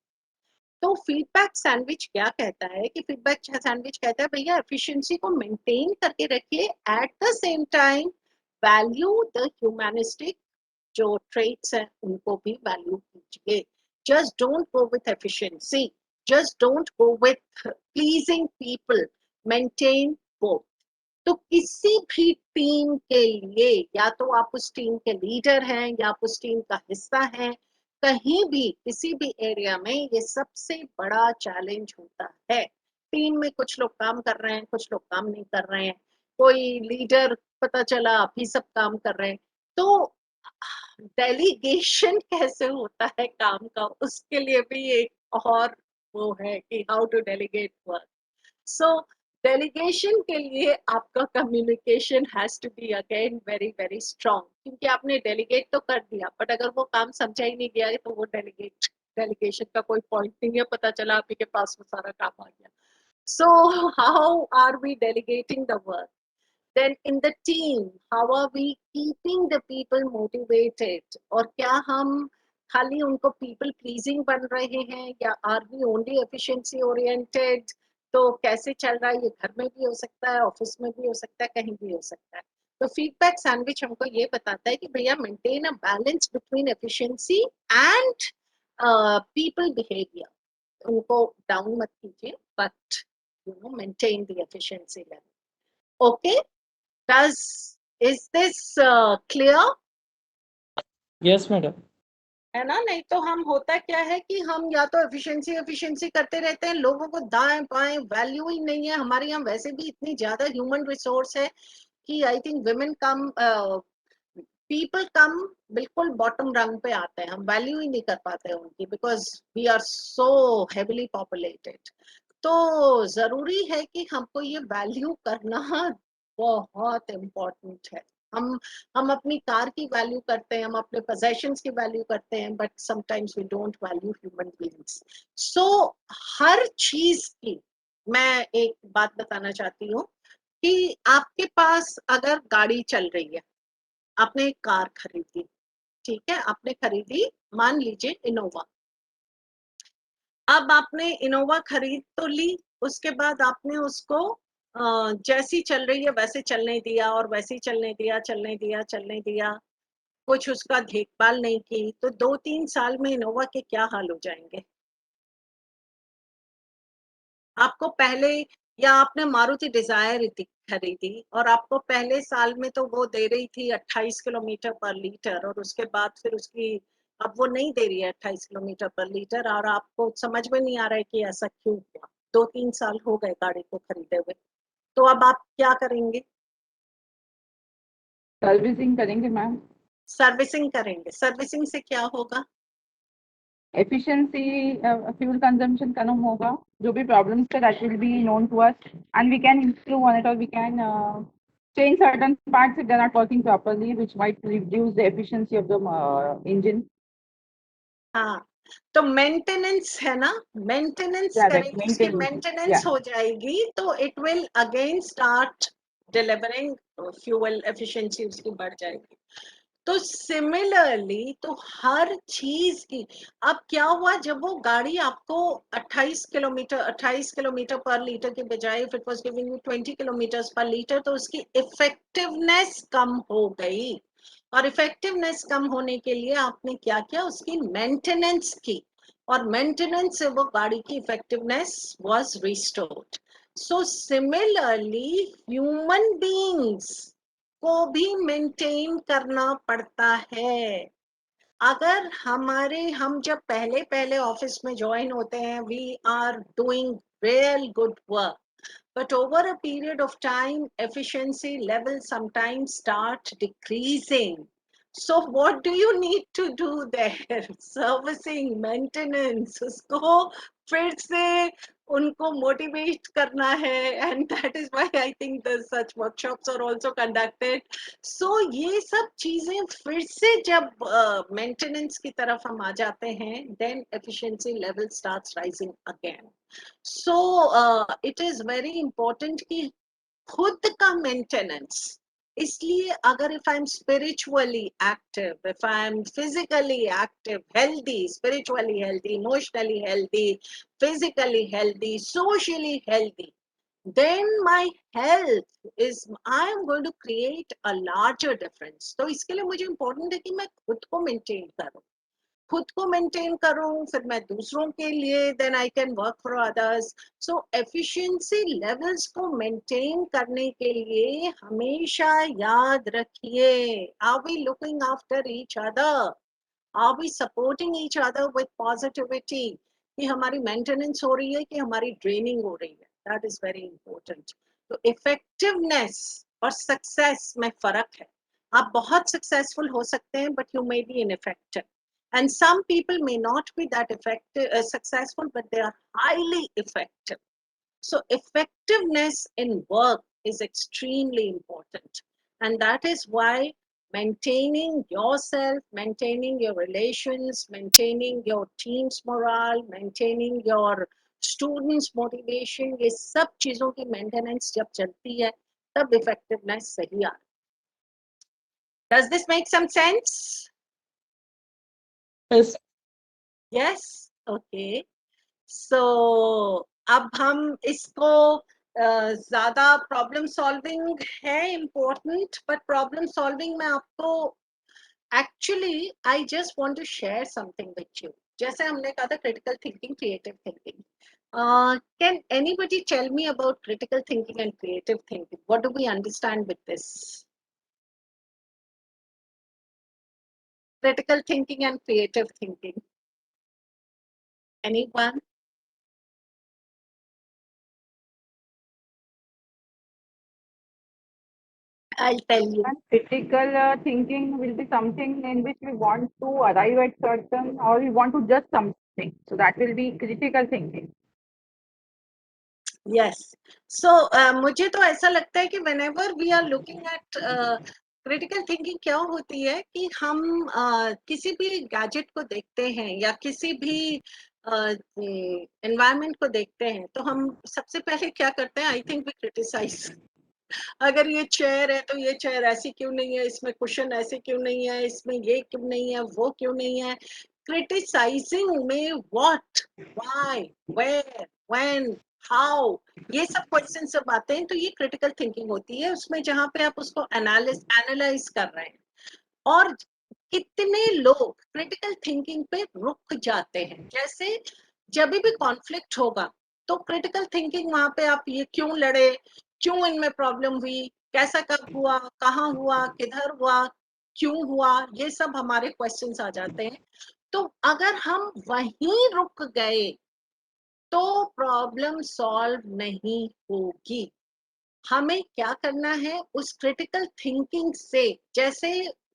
Speaker 1: तो फीडबैक सैंडविच क्या कहता है कि फीडबैक सैंडविच कहता है भैया एफिशिएंसी को मेंटेन करके रखिए, at the same time value the humanistic जो ट्रेट्स हैं उनको भी वैल्यू कीजिए। Just don't go with efficiency, just don't go with pleasing people, maintain both. तो किसी भी टीम के लिए, या तो आप उस टीम के लीडर हैं या आप उस टीम का हिस्सा हैं, कहीं भी किसी भी एरिया में ये सबसे बड़ा चैलेंज होता है। टीम में कुछ लोग काम कर रहे हैं, कुछ लोग काम नहीं कर रहे हैं, कोई लीडर पता चला अभी सब काम कर रहे हैं। तो डेलीगेशन कैसे होता है काम का, उसके लिए भी एक और वो है कि how to delegate work. So delegation के लिए आपका communication has to be again very very strong, क्योंकि आपने डेलीगेट तो कर दिया बट अगर वो काम समझा ही नहीं गया है तो वो डेलीगेशन का कोई पॉइंट नहीं है, पता चला आप ही के पास वो सारा काम आ गया। So how are we delegating the work? Then in the team, how are we keeping the people motivated? और क्या हम खाली उनको people pleasing बन रहे हैं या are we only efficiency oriented? तो कैसे चल रहा है ये, घर में भी हो सकता है, ऑफिस में भी हो सकता है, कहीं भी हो सकता है। तो फीडबैक सैंडविच हमको ये बताता है कि भैया maintain a balance between efficiency and people behaviour. उनको डाउन मत कीजिए but maintain the efficiency level. Okay, does is this clear?
Speaker 3: Yes, madam.
Speaker 1: है ना? नहीं तो हम होता क्या है कि हम या तो एफिशिएंसी एफिशिएंसी करते रहते हैं, लोगों को दाएं बाएं वैल्यू ही नहीं है। हमारे यहाँ वैसे भी इतनी ज्यादा ह्यूमन रिसोर्स है कि I think women come, people come बिल्कुल बॉटम रंग पे आते हैं, हम वैल्यू ही नहीं कर पाते हैं उनकी, because we are so heavily populated. तो जरूरी है कि हमको ये वैल्यू करना बहुत इम्पोर्टेंट है। हम हम अपनी कार की वैल्यू करते हैं, हम अपने पोजेशंस की वैल्यू करते हैं, but sometimes we don't value human beings. So हर चीज की मैं एक बात बताना चाहती हूँ कि आपके पास अगर गाड़ी चल रही है, आपने एक कार खरीदी, ठीक है, आपने खरीदी मान लीजिए इनोवा। अब आपने इनोवा खरीद तो ली, उसके बाद आपने उसको जैसी चल रही है वैसे चलने दिया और वैसे ही चलने दिया, चलने दिया, चलने दिया, कुछ उसका देखभाल नहीं की, तो 2-3 साल में इनोवा के क्या हाल हो जाएंगे आपको पहले। या आपने मारुति डिजायर खरीदी और आपको पहले साल में तो वो दे रही थी 28 किलोमीटर पर लीटर, और उसके बाद फिर उसकी अब वो नहीं दे रही है 28 किलोमीटर पर लीटर, और आपको समझ में नहीं आ रहा है कि ऐसा क्यों हुआ। 2-3 साल हो गए गाड़ी को खरीदे हुए, तो अब आप क्या करेंगे?
Speaker 2: सर्विसिंग करेंगे मैम।
Speaker 1: सर्विसिंग करेंगे। सर्विसिंग से क्या होगा?
Speaker 2: एफिशिएंसी, फ्यूल कंजम्पशन कम होगा, जो भी प्रॉब्लम्स थे that will be known to us and we can improve on it, or we can change certain parts if they're not working properly, which might reduce the efficiency of the engine.
Speaker 1: हाँ, तो maintenance है ना, maintenance
Speaker 2: Yeah, that
Speaker 1: करेंगे, उसकी
Speaker 2: maintenance.
Speaker 1: Maintenance
Speaker 2: Yeah.
Speaker 1: हो जाएगी तो it will again start delivering fuel efficiency, उसकी बढ़ जाएगी। तो सिमिलरली तो हर चीज की, अब क्या हुआ जब वो गाड़ी आपको 28 किलोमीटर पर लीटर के बजाय if it was giving you 20 kilometre पर लीटर, तो उसकी इफेक्टिवनेस कम हो गई। और इफेक्टिवनेस कम होने के लिए आपने क्या किया? उसकी मेंटेनेंस की, और मेंटेनेंस से वो गाड़ी की effectiveness was restored. So similarly human beings को भी मेंटेन करना पड़ता है। अगर हम जब पहले पहले ऑफिस में ज्वाइन होते हैं, we are doing real good work, but over a period of time efficiency levels sometimes start decreasing. So what do you need to do there? Servicing, maintenance, उसको फिर से उनको मोटिवेट करना है, and that is why I think the such workshops are also conducted. So ये सब चीजें फिर से जब मेंटेनेंस की तरफ हम आ जाते हैं, then efficiency level starts rising again. So it is very important कि खुद का मेंटेनेंस. इसलिए अगर if I am spiritually active, if I am physically active, healthy, spiritually healthy, emotionally healthy, physically healthy, socially healthy, then my health is, I am going to create a larger difference. तो इसके लिए मुझे important है कि मैं खुद को maintain करूं, खुद को मेंटेन करूं, फिर मैं दूसरों के लिए, then I can work for others. So efficiency levels को मेंटेन करने के लिए हमेशा याद रखिए, are we looking after each other, are we supporting each other with positivity, कि हमारी मेंटेनेंस हो रही है कि हमारी ड्रेनिंग हो रही है. That is very important. तो इफेक्टिवनेस और सक्सेस में फर्क है. आप बहुत सक्सेसफुल हो सकते हैं, but you may be ineffective. And some people may not be that effective, successful, but they are highly effective. So effectiveness in work is extremely important. And that is why maintaining yourself, maintaining your relations, maintaining your team's morale, maintaining your students' motivation, ये सब चीजों की maintenance जब चलती है, तब effectiveness सही आता है. Does this make some sense?
Speaker 3: Yes.
Speaker 1: Yes? Okay. सो अब हम इसको ज्यादा प्रॉब्लम सॉल्विंग है इम्पोर्टेंट, बट प्रॉब्लम सॉल्विंग में आपको actually I just want to share something with you. जैसे हमने कहा था critical thinking, creative thinking. Can anybody tell me about critical thinking and creative thinking? What do we understand with this? Critical thinking and creative thinking, anyone? I'll tell you.
Speaker 2: And critical thinking will be something in which we want to arrive at certain, or we want to judge something. So that will be critical thinking.
Speaker 1: Yes. So मुझे तो ऐसा लगता है कि whenever we are looking at critical thinking, क्या होती है कि हम किसी भी गैजेट को देखते हैं या किसी भी एनवायरनमेंट को देखते हैं, तो हम सबसे पहले क्या करते हैं? I think we criticise. अगर ये चेयर है तो ये चेयर ऐसी क्यों नहीं है, इसमें कुशन ऐसे क्यों नहीं है, इसमें ये क्यों नहीं है, वो क्यों नहीं है. क्रिटिसाइजिंग में what, why, where, when, how, ये सब क्वेश्चन सब आते हैं. तो ये क्रिटिकल थिंकिंग होती है, उसमें जहां पे आप उसको एनालाइज कर रहे हैं. और कितने लोग क्रिटिकल थिंकिंग पे रुक जाते हैं. जैसे जब भी कॉन्फ्लिक्ट होगा, तो क्रिटिकल थिंकिंग वहां पे, आप ये क्यों लड़े, क्यों इनमें प्रॉब्लम हुई, कैसा कब हुआ, कहाँ हुआ, किधर हुआ, क्यों हुआ, ये सब हमारे क्वेश्चंस आ जाते हैं. तो अगर हम वहीं रुक गए तो प्रॉब्लम सॉल्व नहीं होगी. हमें क्या करना है उस क्रिटिकल थिंकिंग से? जैसे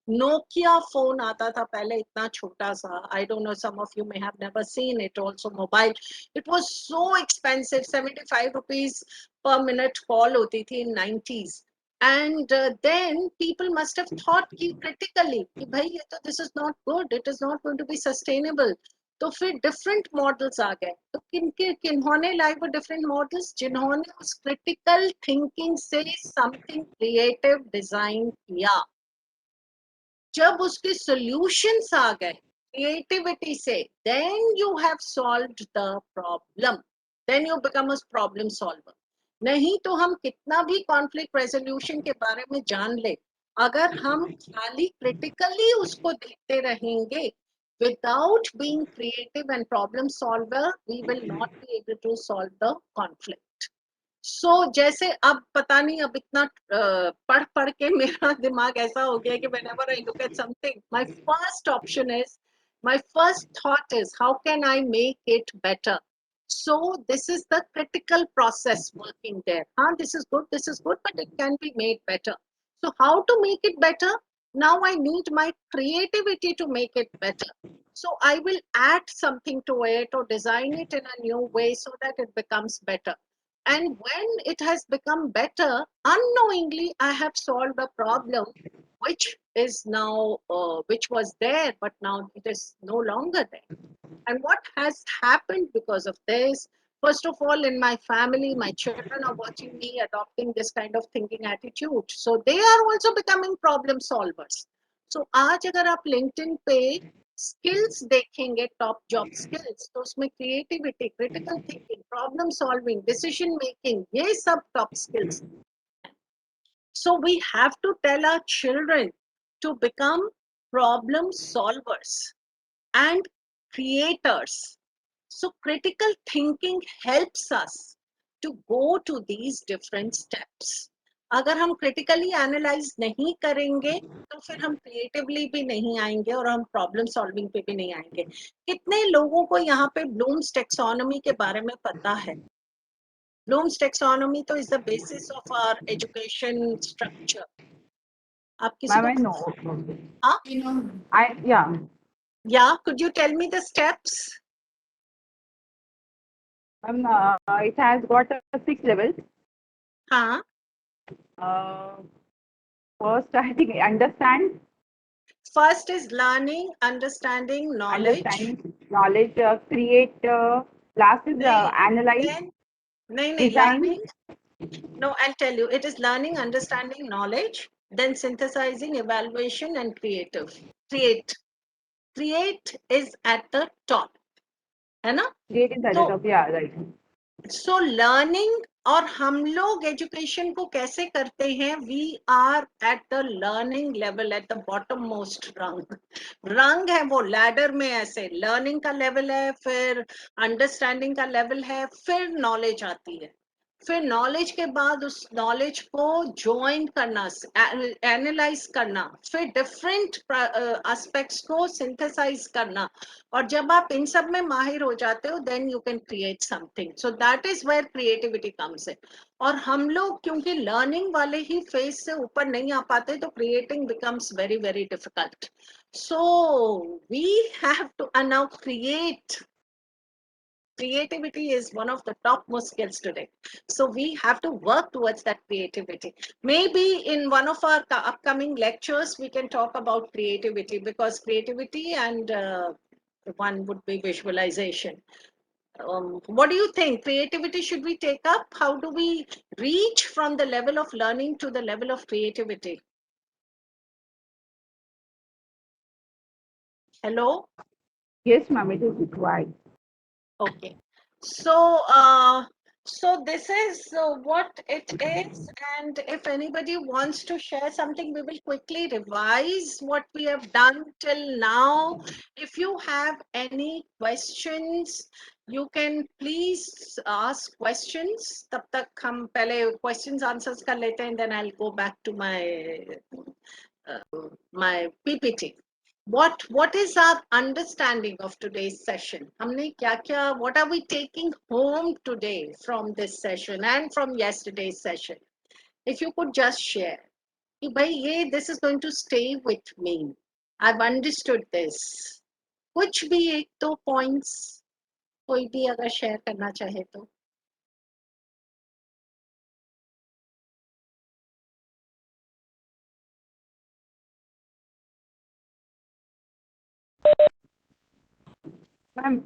Speaker 1: नोकिया फोन आता था पहले, इतना छोटा सा. I don't know, some of you may have never seen it also. Mobile, it was so expensive. 75 rupees पर मिनट कॉल होती थी in 90s. And then people must have thought कि क्रिटिकली कि भाई ये तो, this is not good, it is not going to be sustainable. तो फिर डिफरेंट मॉडल्स आ गए. तो किन्होंने लाए वो डिफरेंट मॉडल्स? जिन्होंने उस क्रिटिकल थिंकिंग से समथिंग क्रिएटिव डिजाइन किया. जब उसके सॉल्यूशंस आ गए क्रिएटिविटी से, then you have solved the problem, then you become a problem solver. नहीं तो हम कितना भी कॉन्फ्लिक्ट रेजोल्यूशन के बारे में जान ले, अगर हम खाली क्रिटिकली उसको देखते रहेंगे without being creative and problem solver, we will not be able to solve the conflict. सो जैसे अब पता नहीं, अब इतना पढ़ पढ़ के मेरा दिमाग ऐसा हो गया कि whenever I look at something, my first option is, my first thought is, how can I make it better? So this is the critical process working there. This is good, this is good, but it can be made better. So how to make it better? Now I need my creativity to make it better. So I will add something to it or design it in a new way so that it becomes better. And when it has become better, unknowingly, I have solved a problem which is now, which was there, but now it is no longer there. And what has happened because of this? First of all, in my family, my children are watching me adopting this kind of thinking attitude. So they are also becoming problem solvers. So आज अगर आप LinkedIn पे skills देखेंगे top job skills तो उसमें creativity, critical thinking, problem solving, decision making ये सब top skills. So we have to tell our children to become problem solvers and creators. So critical thinking helps us to go to these different steps. अगर हम critically analyze नहीं करेंगे तो फिर हम creatively भी नहीं आएंगे और हम problem solving पे भी नहीं आएंगे. कितने लोगों को यहाँ पे Bloom's taxonomy के बारे में पता है? Bloom's taxonomy तो is the basis of our education structure. आप किसी
Speaker 2: Ma'am,
Speaker 1: को
Speaker 2: I
Speaker 1: पता?
Speaker 2: know.
Speaker 1: हाँ?
Speaker 4: You know,
Speaker 2: Yeah.
Speaker 1: Yeah, could you tell me the steps?
Speaker 2: Ma'am, it has got 6 levels.
Speaker 1: हाँ.
Speaker 2: Uh, First, I think understand,
Speaker 1: First is learning, understanding, knowledge.
Speaker 2: knowledge, create. Last is
Speaker 1: नहीं,
Speaker 2: analyze,
Speaker 1: then नहीं,
Speaker 2: design,
Speaker 1: learning. No, I'll tell you. It is learning, understanding, knowledge, then synthesizing, evaluation, and creative. Create. Create is at the top. है ना?
Speaker 2: create is at the
Speaker 1: So
Speaker 2: top. Yeah, right.
Speaker 1: So learning और हम लोग education को कैसे करते हैं we are at the learning level at the bottom most rung rung है वो लैडर में ऐसे लर्निंग का लेवल है फिर अंडरस्टैंडिंग का लेवल है फिर नॉलेज आती है फिर नॉलेज के बाद उस नॉलेज को ज्वाइन करना एनालाइज करना फिर डिफरेंट एस्पेक्ट्स को सिंथेसाइज करना और जब आप इन सब में माहिर हो जाते हो then you can create something so that is where creativity comes in और हम लोग क्योंकि लर्निंग वाले ही फेज से ऊपर नहीं आ पाते तो creating becomes very very difficult so we have to now create creativity is one of the topmost skills today so we have to work towards that creativity maybe in one of our upcoming lectures we can talk about creativity because creativity and one would be visualization what do you think creativity should we take up how do we reach from the level of learning to the level of creativity hello
Speaker 2: Yes, ma'am, it is required.
Speaker 1: Okay. So this is what it is, and if anybody wants to share something, we will quickly revise what we have done till now. If you have any questions, you can please ask questions. तब तक हम पहले questions answers कर लेते हैं, then I'll go back to my PPT. What is our understanding of today's session हमने क्या क्या what are we taking home today from this session and from yesterday's session if you could just share कि भाई ये this is going to stay with me I've understood this कुछ भी एक दो points कोई भी अगर share करना चाहे तो
Speaker 2: Ma'am,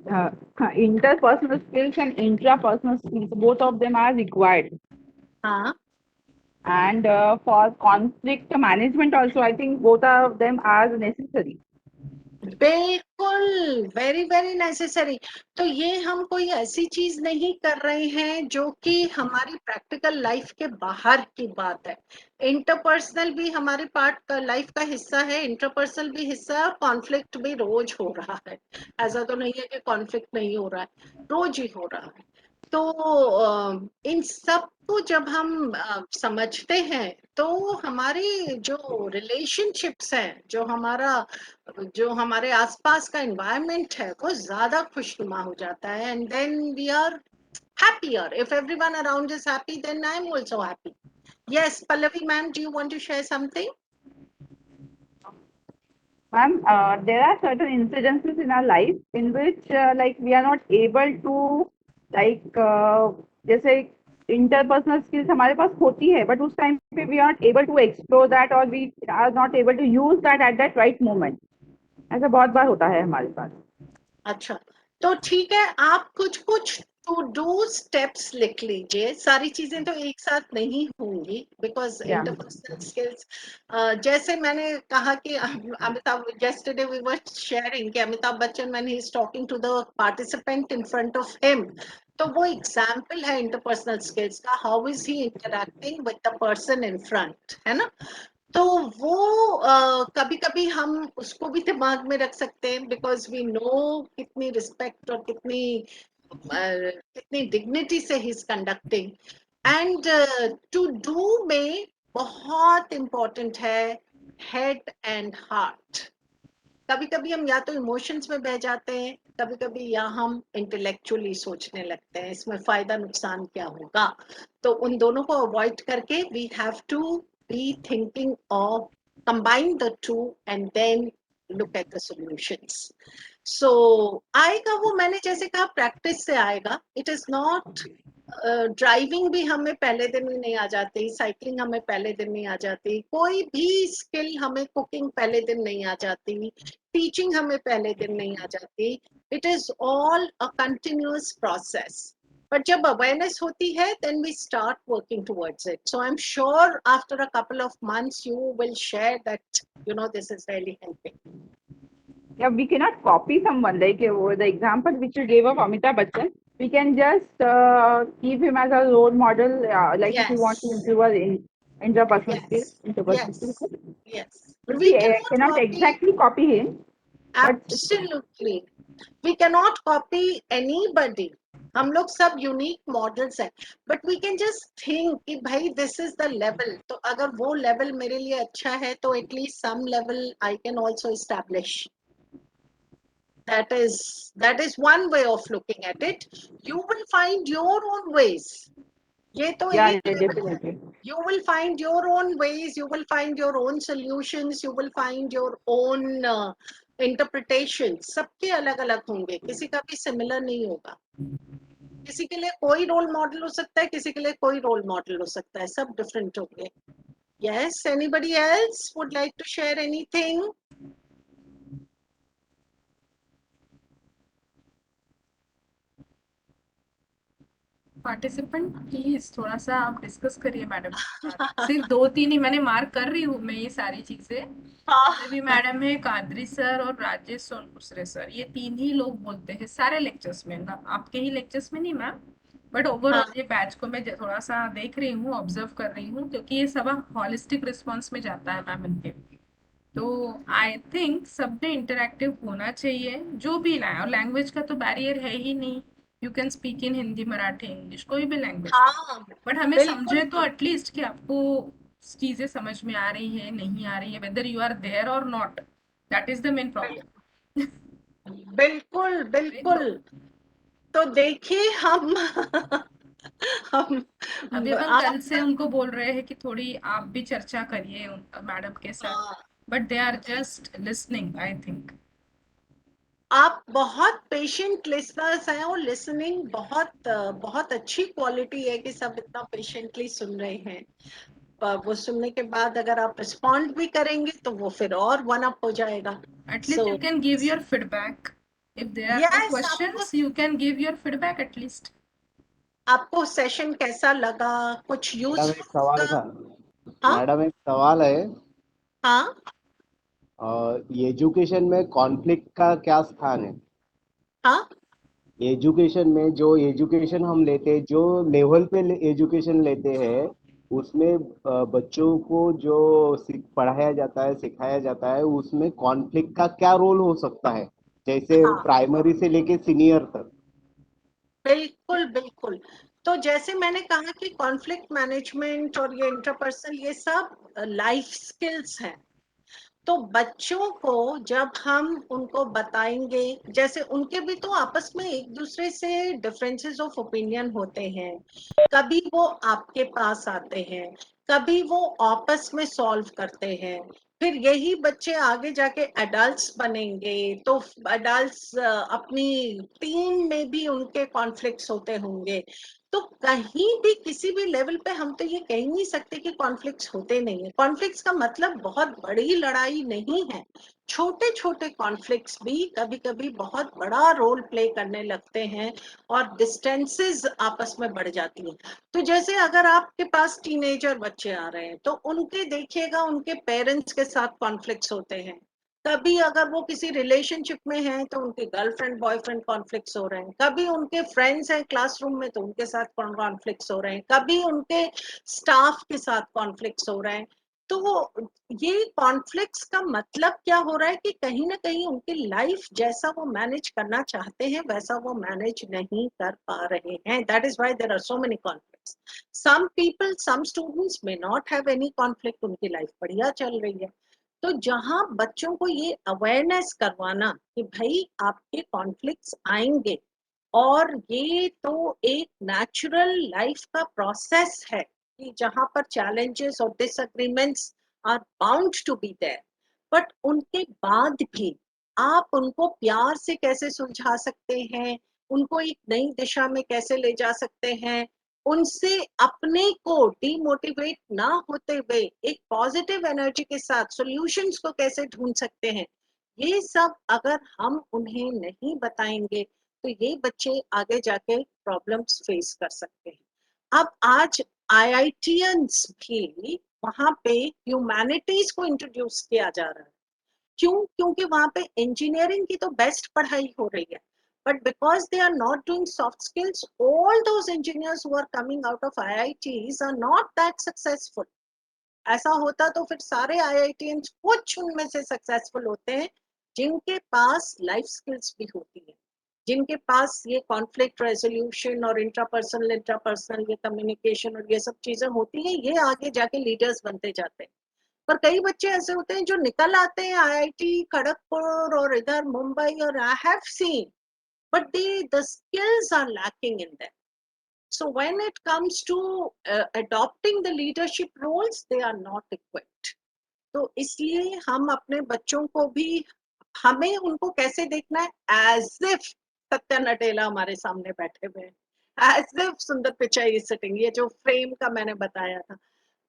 Speaker 2: interpersonal skills and intrapersonal skills, both of them are required.
Speaker 1: हाँ
Speaker 2: And for conflict management also, I think both of them are necessary.
Speaker 1: बिल्कुल वेरी वेरी नेसेसरी तो ये हम कोई ऐसी चीज नहीं कर रहे हैं जो कि हमारी प्रैक्टिकल लाइफ के बाहर की बात है इंटरपर्सनल भी हमारी पार्ट का लाइफ का हिस्सा है इंटरपर्सनल भी हिस्सा है और कॉन्फ्लिक्ट भी रोज हो रहा है ऐसा तो नहीं है कि कॉन्फ्लिक्ट नहीं हो रहा है रोज ही हो रहा है तो इन सब को जब हम समझते हैं तो हमारे जो रिलेशनशिप्स हैं जो हमारे आसपास का एनवायरनमेंट है वो ज्यादा खुशनुमा हो जाता है and then we are happier if everyone around is happy then I'm also happy yes Pallavi ma'am do you want to share something
Speaker 2: Ma'am, there are certain incidences in our life in which like we are not able to like जैसे interpersonal skills हमारे पास होती है but उस time पे we are not able to explore that or we are not able to use that at that right moment. ऐसा बहुत बार होता है हमारे पास.
Speaker 1: अच्छा, तो ठीक है, आप कुछ कुछ टू डू स्टेप्स लिख लीजिए। सारी चीजें तो एक साथ नहीं होंगी, बिकॉज
Speaker 2: Yeah.
Speaker 1: इंटरपर्सनल स्किल्स, जैसे मैंने कहा कि Amitabh, yesterday we were sharing कि Amitabh Bachchan when he is talking to the participant in front of him, तो वो एग्जाम्पल है इंटरपर्सनल स्किल्स का, how is he interacting with the person in front, है ना। तो वो कभी कभी हम उसको भी दिमाग में रख सकते हैं, बिकॉज वी नो कितनी रिस्पेक्ट और कितनी डिग्निटी से ही is conducting. And to do में बहुत इम्पोर्टेंट है हेड एंड हार्ट। कभी कभी हम या तो इमोशंस में बह जाते हैं, कभी कभी या हम इंटेलेक्चुअली सोचने लगते हैं इसमें फायदा नुकसान क्या होगा। तो उन दोनों को अवॉइड करके we have to be thinking of combine the two and then look at the solutions. So आएगा वो, मैंने जैसे कहा प्रैक्टिस से आएगा। इट इज नॉट, ड्राइविंग भी हमें पहले दिन ही नहीं आ जाती, साइकिलिंग हमें पहले दिन नहीं आ जाती, कोई भी स्किल हमें, कुकिंग पहले दिन नहीं आ जाती, टीचिंग हमें पहले दिन नहीं आ जाती। It is all a continuous process. But जब अवेयरनेस होती है then we start working towards it. So I am sure after a couple of months you will share that you know this is really helping.
Speaker 2: Yeah, we cannot copy someone like the example which you gave of Amitabh Bachchan. We can just keep him as a role model. Like if we want to
Speaker 1: Yes,
Speaker 2: improve our interpersonal skills,
Speaker 1: yes,
Speaker 2: interpersonal skills.
Speaker 1: yes, yes.
Speaker 2: But
Speaker 1: We
Speaker 2: we
Speaker 1: cannot
Speaker 2: cannot
Speaker 1: copy.
Speaker 2: exactly copy him. But
Speaker 1: Absolutely. We cannot copy anybody. हम लोग सब unique models हैं, but we can just think कि भाई this is the level, तो अगर वो level मेरे लिए अच्छा है तो at least some level I can also establish. that is one way of looking at it. You will find your own ways. ये तो
Speaker 2: yeah,
Speaker 1: एक लेवल है।
Speaker 2: definitely.
Speaker 1: You will find your own ways, you will find your own solutions, you will find your own interpretation। सबके अलग अलग होंगे, किसी का भी सिमिलर नहीं होगा। किसी के लिए कोई रोल मॉडल हो सकता है, किसी के लिए कोई रोल मॉडल हो सकता है, सब डिफरेंट होंगे। Yes, anybody else would like to share anything?
Speaker 4: Participant please थोड़ा सा आप डिस्कस करिए मैडम के साथ। सिर्फ दो तीन ही मैंने मार्क कर रही हूँ मैं ये सारी चीजें। भी
Speaker 1: हाँ,
Speaker 4: मैडम है, कादरी सर और राजेश सोनकुसरे सर, ये तीन ही लोग बोलते हैं सारे लेक्चर्स में ना, आपके ही लेक्चर्स में नहीं मैम, बट
Speaker 1: हाँ,
Speaker 4: ओवरऑल ये बैच को मैं थोड़ा सा देख रही हूँ, ऑब्जर्व कर रही हूँ, क्योंकि ये सब हॉलिस्टिक रिस्पॉन्स में जाता है मैम इनके। तो आई थिंक सब में इंटरेक्टिव होना चाहिए, जो भी लैंग्वेज का तो बैरियर है ही नहीं। You can speak in Hindi, Marathi, English, कोई भी लैंग्वेज,
Speaker 1: हाँ,
Speaker 4: बट हमें समझे
Speaker 1: बिल्कुल,
Speaker 4: तो एटलीस्ट कि आपको चीजें समझ में आ रही है नहीं आ रही है, वेदर यू आर देयर और not, that is the main problem.
Speaker 1: बिल्कुल, बिल्कुल। तो देखिए हम हम
Speaker 4: अभी अपन कल से
Speaker 1: आप
Speaker 4: उनको बोल रहे हैं कि थोड़ी आप भी चर्चा करिए मैडम के साथ,
Speaker 1: हाँ,
Speaker 4: but they are just listening I think.
Speaker 1: आप बहुत पेशेंट लिसनर्स हैं और लिसनिंग बहुत अच्छी क्वालिटी है कि सब इतना पेशेंटली सुन रहे हैं। पर वो सुनने के बाद अगर आप रिस्पॉन्ड भी करेंगे तो वो फिर और वन अप हो जाएगा।
Speaker 4: At least
Speaker 1: so
Speaker 4: you can give your feedback. If there are no
Speaker 1: yes, आपको
Speaker 4: questions, you can give your feedback at least.
Speaker 1: आपको सेशन कैसा लगा, कुछ
Speaker 5: मैडम एक
Speaker 1: यूजफुल
Speaker 5: सवाल
Speaker 1: लगा?
Speaker 5: था।
Speaker 1: हाँ,
Speaker 5: मैडम एक सवाल है।
Speaker 1: हाँ,
Speaker 5: एजुकेशन में कॉन्फ्लिक्ट का क्या स्थान है?
Speaker 1: हाँ,
Speaker 5: एजुकेशन में जो एजुकेशन हम लेते हैं, जो लेवल पे एजुकेशन लेते हैं, उसमें बच्चों को जो पढ़ाया जाता है, सिखाया जाता है, उसमें कॉन्फ्लिक्ट का क्या रोल हो सकता है, जैसे
Speaker 1: हाँ,
Speaker 5: प्राइमरी से लेके सीनियर तक?
Speaker 1: बिल्कुल, बिल्कुल। तो जैसे मैंने कहा कि कॉन्फ्लिक्ट मैनेजमेंट और ये इंटरपर्सनल, ये सब लाइफ स्किल्स हैं। तो बच्चों को जब हम उनको बताएंगे, जैसे उनके भी तो आपस में एक दूसरे से डिफरेंसेस ऑफ ओपिनियन होते हैं, कभी वो आपके पास आते हैं, कभी वो आपस में सॉल्व करते हैं, फिर यही बच्चे आगे जाके एडल्ट्स बनेंगे, तो एडल्ट्स अपनी टीम में भी उनके कॉन्फ्लिक्ट्स होते होंगे। तो कहीं भी किसी भी लेवल पे हम तो ये कह ही नहीं सकते कि कॉन्फ्लिक्ट्स होते नहीं है। कॉन्फ्लिक्ट्स का मतलब बहुत बड़ी लड़ाई नहीं है, छोटे छोटे कॉन्फ्लिक्ट्स भी कभी कभी बहुत बड़ा रोल प्ले करने लगते हैं और डिस्टेंसेस आपस में बढ़ जाती है। तो जैसे अगर आपके पास टीनेजर बच्चे आ रहे हैं, तो उनके देखिएगा उनके पेरेंट्स के साथ कॉन्फ्लिक्ट्स होते हैं। कभी अगर वो किसी रिलेशनशिप में हैं तो उनके गर्लफ्रेंड बॉयफ्रेंड कॉन्फ्लिक्ट्स हो रहे हैं, कभी उनके फ्रेंड्स हैं क्लासरूम में तो उनके साथ कॉन्फ्लिक्ट्स हो रहे हैं, कभी उनके स्टाफ के साथ कॉन्फ्लिक्ट्स हो रहे हैं। तो ये कॉन्फ्लिक्ट्स का मतलब क्या हो रहा है कि कहीं ना कहीं उनकी लाइफ जैसा वो मैनेज करना चाहते हैं वैसा वो मैनेज नहीं कर पा रहे हैं। That is why there are so many conflicts. Some people, some students may not have any conflict, उनकी लाइफ बढ़िया चल रही है। तो जहां बच्चों को ये अवेयरनेस करवाना कि भाई आपके कॉन्फ्लिक्ट्स आएंगे और ये तो एक नेचुरल लाइफ का प्रोसेस है, कि जहां पर चैलेंजेस और disagreements are bound to be there, but उनके बाद भी आप उनको प्यार से कैसे सुलझा सकते हैं, उनको एक नई दिशा में कैसे ले जा सकते हैं, उनसे अपने को डिमोटिवेट ना होते हुए एक पॉजिटिव एनर्जी के साथ सॉल्यूशंस को कैसे ढूंढ सकते हैं, ये सब अगर हम उन्हें नहीं बताएंगे तो ये बच्चे आगे जाके प्रॉब्लम्स फेस कर सकते हैं। अब आज आईआईटियंस भी वहां पे ह्यूमैनिटीज को इंट्रोड्यूस किया जा रहा है। क्यों? क्योंकि वहां पे इंजीनियरिंग की तो बेस्ट पढ़ाई हो रही है, but because they are not doing soft skills, all those engineers who are coming out of IITs are not that successful. ऐसा होता तो फिर सारे आईआईटीएंस कुछ उनमें से सक्सेसफुल होते हैं जिनके पास लाइफ स्किल्स भी होती है, जिनके पास ये कॉन्फ्लिक्ट रेजोल्यूशन और इंट्रापर्सनल ये कम्युनिकेशन और ये सब चीजें होती हैं, ये आगे जाके लीडर्स बनते जाते हैं। पर कई बच्चे ऐसे होते हैं जो निकल आते हैं आईआईटी खड़गपुर और इधर मुंबई, और I have seen, but the skills are lacking in them. So when it comes to adopting the leadership roles, they are not equipped. तो इसलिए हम अपने बच्चों को भी, हमें उनको कैसे देखना है, एज इफ सत्या नटेला हमारे सामने बैठे हुए हैं, एज इफ सुंदर पिचाई इज सिटिंग, ये जो फ्रेम का मैंने बताया था,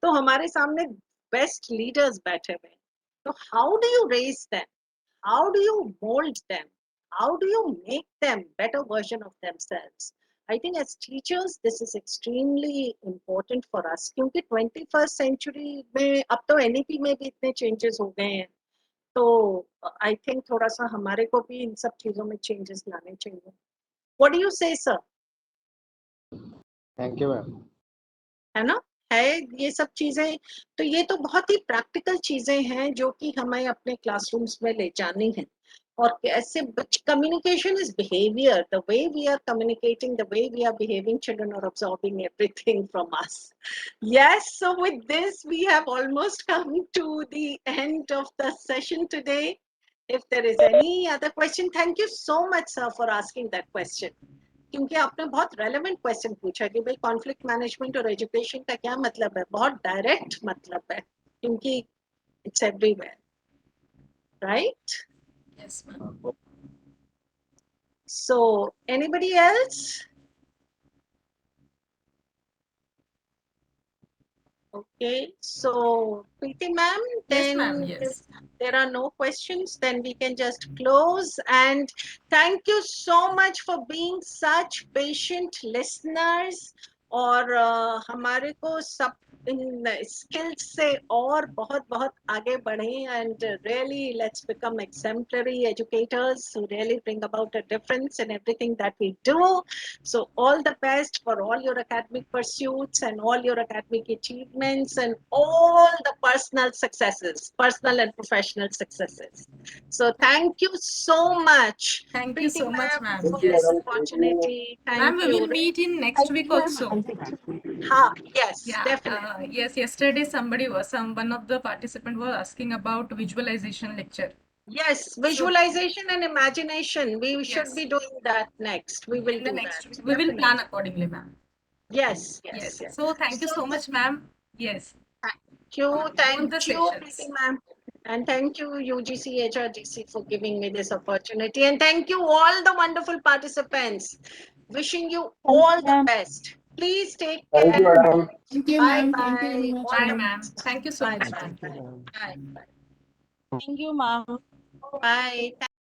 Speaker 1: तो हमारे सामने बेस्ट लीडर्स बैठे हुए हैं। तो how do you raise them, how do you mold them, how do you make them better version of themselves? I think as teachers this is extremely important for us, क्योंकि 21st century में अब तो NEP में भी इतने changes हो गए हैं, तो I think थोड़ा सा हमारे को भी इन सब चीजों में changes लाने चाहिए। What do you say, sir?
Speaker 5: Thank you ma'am.
Speaker 1: है ना? है ये सब चीजें, तो ये तो बहुत ही प्रैक्टिकल चीजें हैं जो कि हमें अपने क्लासरूम्स में ले जानी है। और कैसे communication is behaviour, the way we are communicating, the way we are behaving, children are absorbing everything from us. Yes, so with this we have almost come to the end of the session today. If there is any other question, thank you so much sir for asking that question, क्योंकि आपने बहुत relevant question पूछा कि भाई conflict management और education का क्या मतलब है, बहुत डायरेक्ट मतलब है, क्योंकि it's everywhere, right?
Speaker 4: Yes, ma'am.
Speaker 1: So anybody else? Okay, so Preeti ma'am,
Speaker 4: Yes,
Speaker 1: then
Speaker 4: ma'am.
Speaker 1: if
Speaker 4: Yes.
Speaker 1: there are no questions, then we can just close. And thank you so much for being such patient listeners. और हमारे को सब इन skills से और बहुत बहुत आगे बढ़े, and really let's become exemplary educators who really bring about a difference in everything that we do. So all the best for all your academic pursuits and all your academic achievements and all the personal successes, personal and professional successes. So thank you so much,
Speaker 4: Thank you
Speaker 1: Preeti
Speaker 4: so much,
Speaker 1: ma'am,
Speaker 4: ma'am.
Speaker 1: for
Speaker 4: Yes.
Speaker 1: this opportunity.
Speaker 4: Ma'am,
Speaker 1: Thank
Speaker 4: we
Speaker 1: you.
Speaker 4: will meet in next week also.
Speaker 1: Ha, yes,
Speaker 4: Yeah,
Speaker 1: definitely.
Speaker 4: yes, yesterday one of the participant was asking about visualization lecture.
Speaker 1: Yes,
Speaker 4: So,
Speaker 1: visualization and imagination. We should
Speaker 4: yes,
Speaker 1: be doing that next. We will
Speaker 4: in the
Speaker 1: do
Speaker 4: next
Speaker 1: that.
Speaker 4: week, we will
Speaker 1: Definitely.
Speaker 4: plan accordingly, ma'am.
Speaker 1: Yes, yes,
Speaker 4: Yes.
Speaker 1: yes.
Speaker 4: So, thank you
Speaker 1: So,
Speaker 4: so much, ma'am. Yes.
Speaker 1: thank
Speaker 4: Both the
Speaker 1: you,
Speaker 4: sessions.
Speaker 1: Preeti ma'am. And thank you, UGC, HRGC, for giving me this opportunity. And thank you, all the wonderful participants. Wishing you
Speaker 2: Thank
Speaker 1: all
Speaker 2: you,
Speaker 1: the
Speaker 2: ma'am.
Speaker 1: best. Please take
Speaker 6: Thank
Speaker 1: care.
Speaker 6: you, madam.
Speaker 2: Thank you,
Speaker 1: Bye
Speaker 2: ma'am. Thank you very
Speaker 1: bye.
Speaker 2: much,
Speaker 1: All
Speaker 4: Bye,
Speaker 1: the
Speaker 2: ma'am.
Speaker 4: ma'am.
Speaker 1: best.
Speaker 4: Thank you so
Speaker 1: Bye
Speaker 4: much,
Speaker 1: bye.
Speaker 4: ma'am.
Speaker 1: Bye.
Speaker 2: Thank you, ma'am.
Speaker 1: Bye. Thank